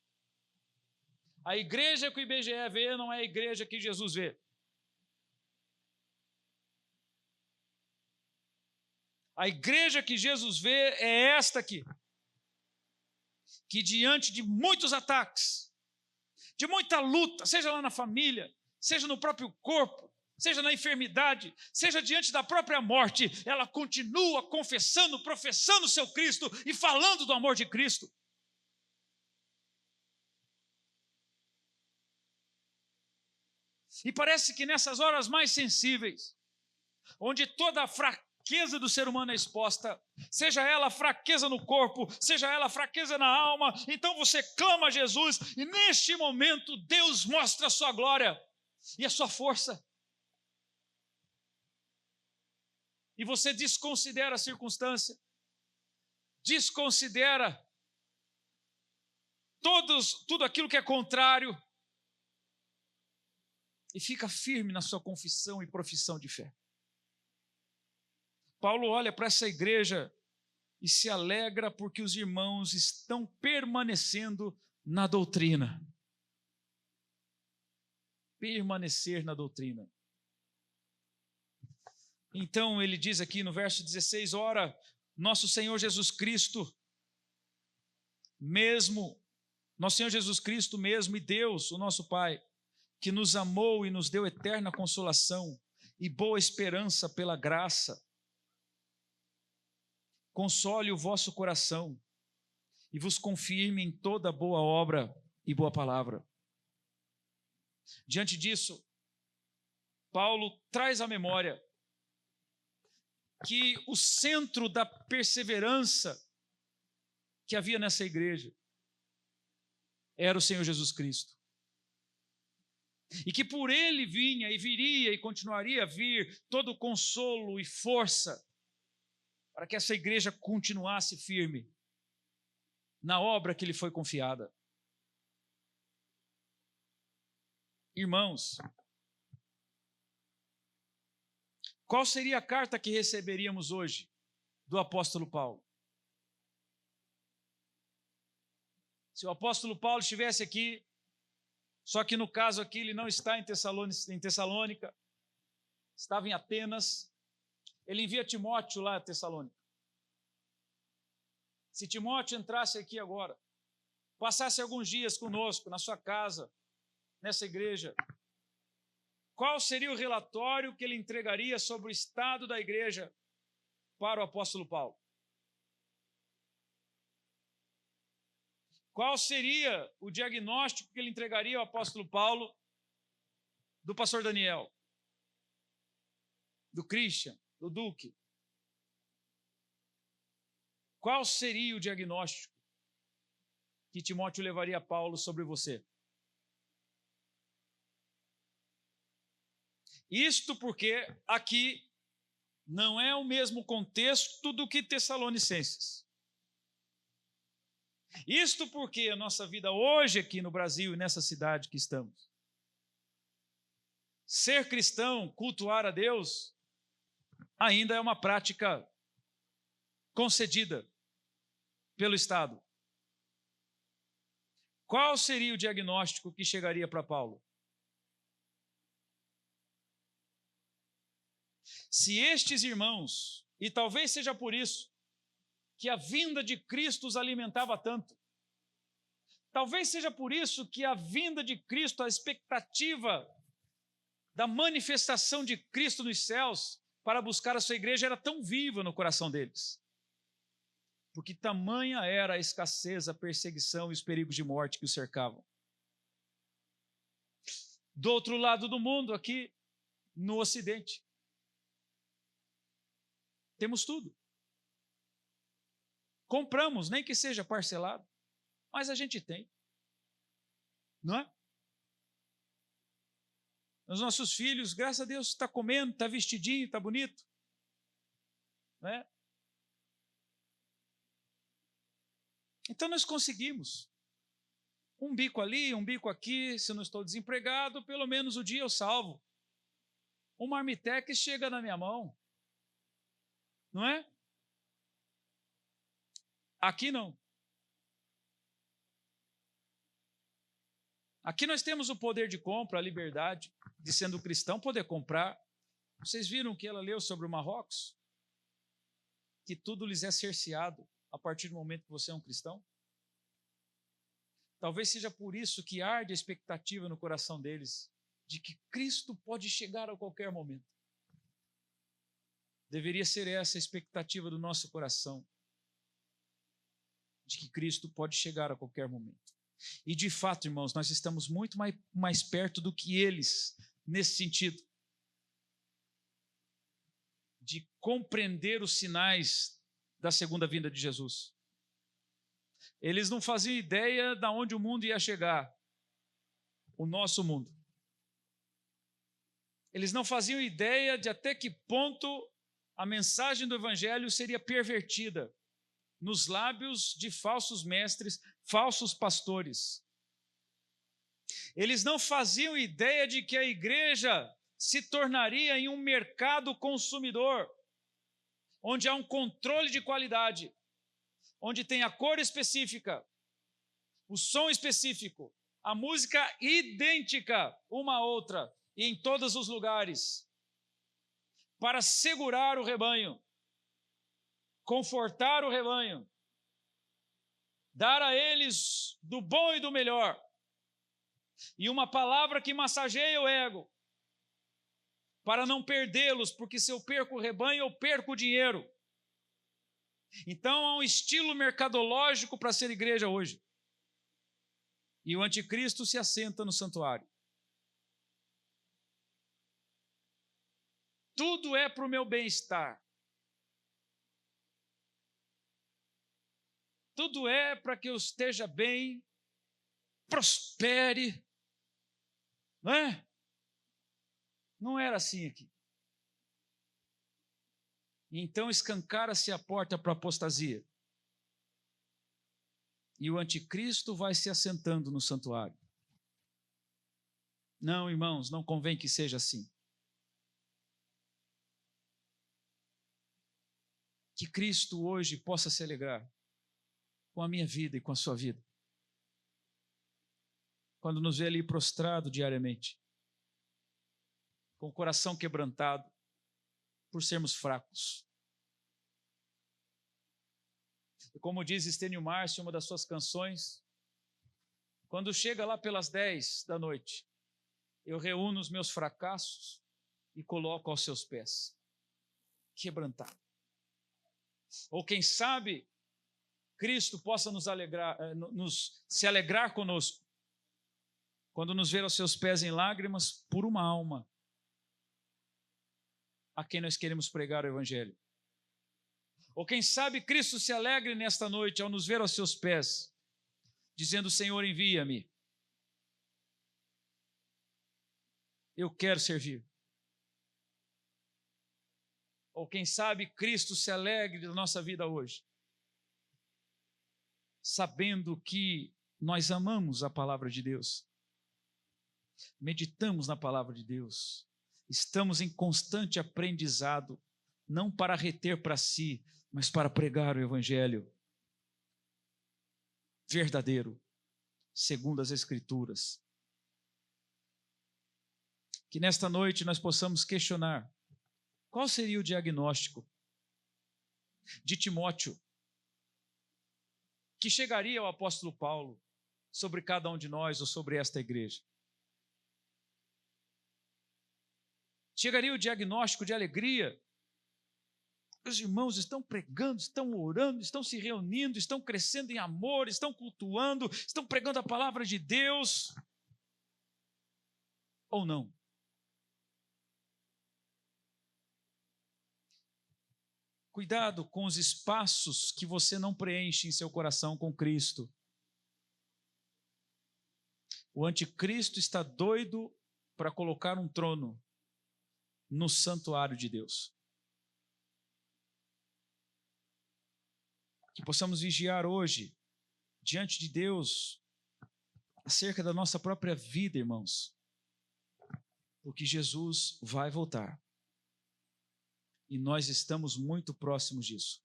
A igreja que o IBGE vê não é a igreja que Jesus vê. A igreja que Jesus vê é esta aqui, que diante de muitos ataques, de muita luta, seja lá na família, seja no próprio corpo, seja na enfermidade, seja diante da própria morte, ela continua confessando, professando o seu Cristo e falando do amor de Cristo. E parece que nessas horas mais sensíveis, onde toda a fraqueza do ser humano é exposta, seja ela fraqueza no corpo, seja ela fraqueza na alma, então você clama a Jesus e neste momento Deus mostra a sua glória e a sua força. E você desconsidera a circunstância, desconsidera tudo aquilo que é contrário e fica firme na sua confissão e profissão de fé. Paulo olha para essa igreja e se alegra porque os irmãos estão permanecendo na doutrina. Permanecer na doutrina. Então ele diz aqui no verso 16, ora, nosso Senhor Jesus Cristo mesmo e Deus, o nosso Pai, que nos amou e nos deu eterna consolação e boa esperança pela graça, console o vosso coração e vos confirme em toda boa obra e boa palavra. Diante disso, Paulo traz à memória que o centro da perseverança que havia nessa igreja era o Senhor Jesus Cristo. E que por ele vinha e viria e continuaria a vir todo o consolo e força para que essa igreja continuasse firme na obra que lhe foi confiada. Irmãos, qual seria a carta que receberíamos hoje do apóstolo Paulo? Se o apóstolo Paulo estivesse aqui, só que no caso aqui ele não está em Tessalônica, estava em Atenas, ele envia Timóteo lá a Tessalônica. Se Timóteo entrasse aqui agora, passasse alguns dias conosco, na sua casa, nessa igreja, qual seria o relatório que ele entregaria sobre o estado da igreja para o apóstolo Paulo? Qual seria o diagnóstico que ele entregaria ao apóstolo Paulo do pastor Daniel, do Christian, do Duque? Qual seria o diagnóstico que Timóteo levaria a Paulo sobre você? Isto porque aqui não é o mesmo contexto do que Tessalonicenses. Isto porque a nossa vida hoje aqui no Brasil e nessa cidade que estamos, ser cristão, cultuar a Deus, ainda é uma prática concedida pelo Estado. Qual seria o diagnóstico que chegaria para Paulo? Se estes irmãos, e talvez seja por isso que a vinda de Cristo os alimentava tanto, talvez seja por isso que a vinda de Cristo, a expectativa da manifestação de Cristo nos céus para buscar a sua igreja era tão viva no coração deles. Porque tamanha era a escassez, a perseguição e os perigos de morte que os cercavam. Do outro lado do mundo, aqui no Ocidente, temos tudo. Compramos, nem que seja parcelado, mas a gente tem. Não é? Os nossos filhos, graças a Deus, está comendo, está vestidinho, está bonito. Não é? Então nós conseguimos. Um bico ali, um bico aqui, se eu não estou desempregado, pelo menos o dia eu salvo. Um marmitex chega na minha mão. Não é? Aqui não. Aqui nós temos o poder de compra, a liberdade de, sendo cristão, poder comprar. Vocês viram o que ela leu sobre o Marrocos? Que tudo lhes é cerceado a partir do momento que você é um cristão? Talvez seja por isso que arde a expectativa no coração deles de que Cristo pode chegar a qualquer momento. Deveria ser essa a expectativa do nosso coração, de que Cristo pode chegar a qualquer momento. E de fato, irmãos, nós estamos muito mais perto do que eles, nesse sentido, de compreender os sinais da segunda vinda de Jesus. Eles não faziam ideia de onde o mundo ia chegar, o nosso mundo. Eles não faziam ideia de até que ponto a mensagem do Evangelho seria pervertida nos lábios de falsos mestres, falsos pastores. Eles não faziam ideia de que a igreja se tornaria em um mercado consumidor, onde há um controle de qualidade, onde tem a cor específica, o som específico, a música idêntica uma à outra, e em todos os lugares, para segurar o rebanho, confortar o rebanho, dar a eles do bom e do melhor, e uma palavra que massageia o ego, para não perdê-los, porque se eu perco o rebanho, eu perco o dinheiro. Então há um estilo mercadológico para ser igreja hoje. E o anticristo se assenta no santuário. Tudo é para o meu bem-estar. Tudo é para que eu esteja bem, prospere. Não é? Não era assim aqui. Então escancara-se a porta para a apostasia. E o anticristo vai se assentando no santuário. Não, irmãos, não convém que seja assim. Que Cristo hoje possa se alegrar com a minha vida e com a sua vida. Quando nos vê ali prostrado diariamente, com o coração quebrantado, por sermos fracos. E como diz Estênio Márcio em uma das suas canções, quando chega lá pelas 10 da noite, eu reúno os meus fracassos e coloco aos seus pés, quebrantado. Ou quem sabe, Cristo possa se alegrar conosco, quando nos ver aos seus pés em lágrimas, por uma alma a quem nós queremos pregar o Evangelho. Ou quem sabe Cristo se alegre nesta noite ao nos ver aos seus pés, dizendo: Senhor, envia-me. Eu quero servir. Ou quem sabe Cristo se alegre da nossa vida hoje, sabendo que nós amamos a palavra de Deus, meditamos na palavra de Deus, estamos em constante aprendizado, não para reter para si, mas para pregar o Evangelho verdadeiro, segundo as Escrituras. Que nesta noite nós possamos questionar qual seria o diagnóstico de Timóteo que chegaria ao apóstolo Paulo sobre cada um de nós ou sobre esta igreja. Chegaria o diagnóstico de alegria. Os irmãos estão pregando, estão orando, estão se reunindo, estão crescendo em amor, estão cultuando, estão pregando a palavra de Deus. Ou não? Cuidado com os espaços que você não preenche em seu coração com Cristo. O anticristo está doido para colocar um trono no santuário de Deus. Que possamos vigiar hoje diante de Deus acerca da nossa própria vida, irmãos, porque Jesus vai voltar. E nós estamos muito próximos disso.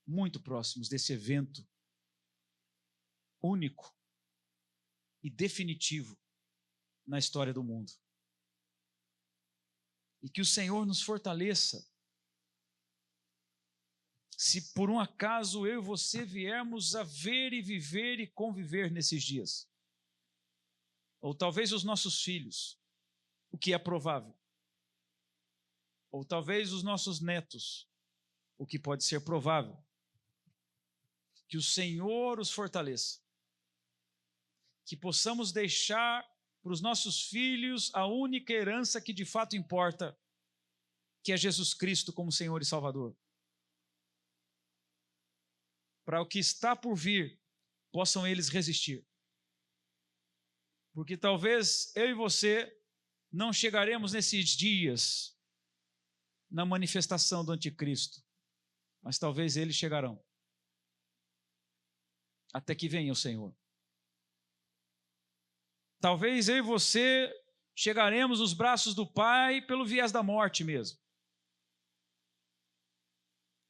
Muito próximos desse evento único e definitivo na história do mundo. E que o Senhor nos fortaleça. Se por um acaso eu e você viermos a ver e viver e conviver nesses dias, ou talvez os nossos filhos, o que é provável, ou talvez os nossos netos, o que pode ser provável, que o Senhor os fortaleça, que possamos deixar para os nossos filhos a única herança que de fato importa, que é Jesus Cristo como Senhor e Salvador. Para o que está por vir, possam eles resistir. Porque talvez eu e você não chegaremos nesses dias na manifestação do anticristo, mas talvez eles chegarão. Até que venha o Senhor. Talvez eu e você chegaremos nos braços do Pai pelo viés da morte mesmo.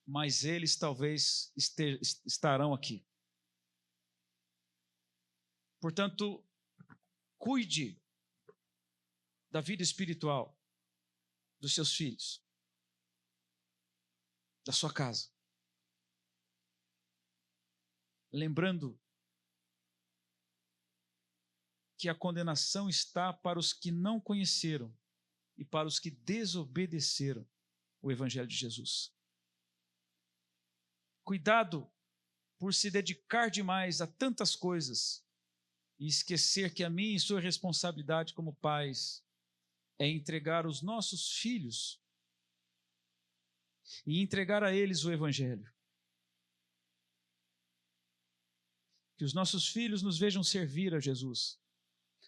Mas eles talvez estarão aqui. Portanto, cuide da vida espiritual dos seus filhos, da sua casa. Lembrando que a condenação está para os que não conheceram e para os que desobedeceram o Evangelho de Jesus. Cuidado por se dedicar demais a tantas coisas e esquecer que a minha e sua responsabilidade como pais é entregar os nossos filhos e entregar a eles o Evangelho. Que os nossos filhos nos vejam servir a Jesus,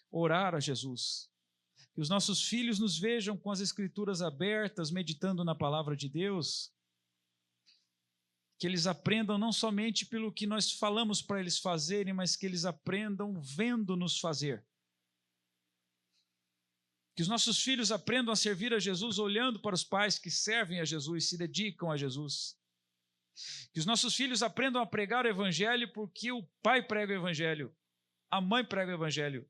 orar a Jesus. Que os nossos filhos nos vejam com as Escrituras abertas, meditando na palavra de Deus. Que eles aprendam não somente pelo que nós falamos para eles fazerem, mas que eles aprendam vendo-nos fazer. Que os nossos filhos aprendam a servir a Jesus olhando para os pais que servem a Jesus, se dedicam a Jesus. Que os nossos filhos aprendam a pregar o Evangelho porque o pai prega o Evangelho, a mãe prega o Evangelho.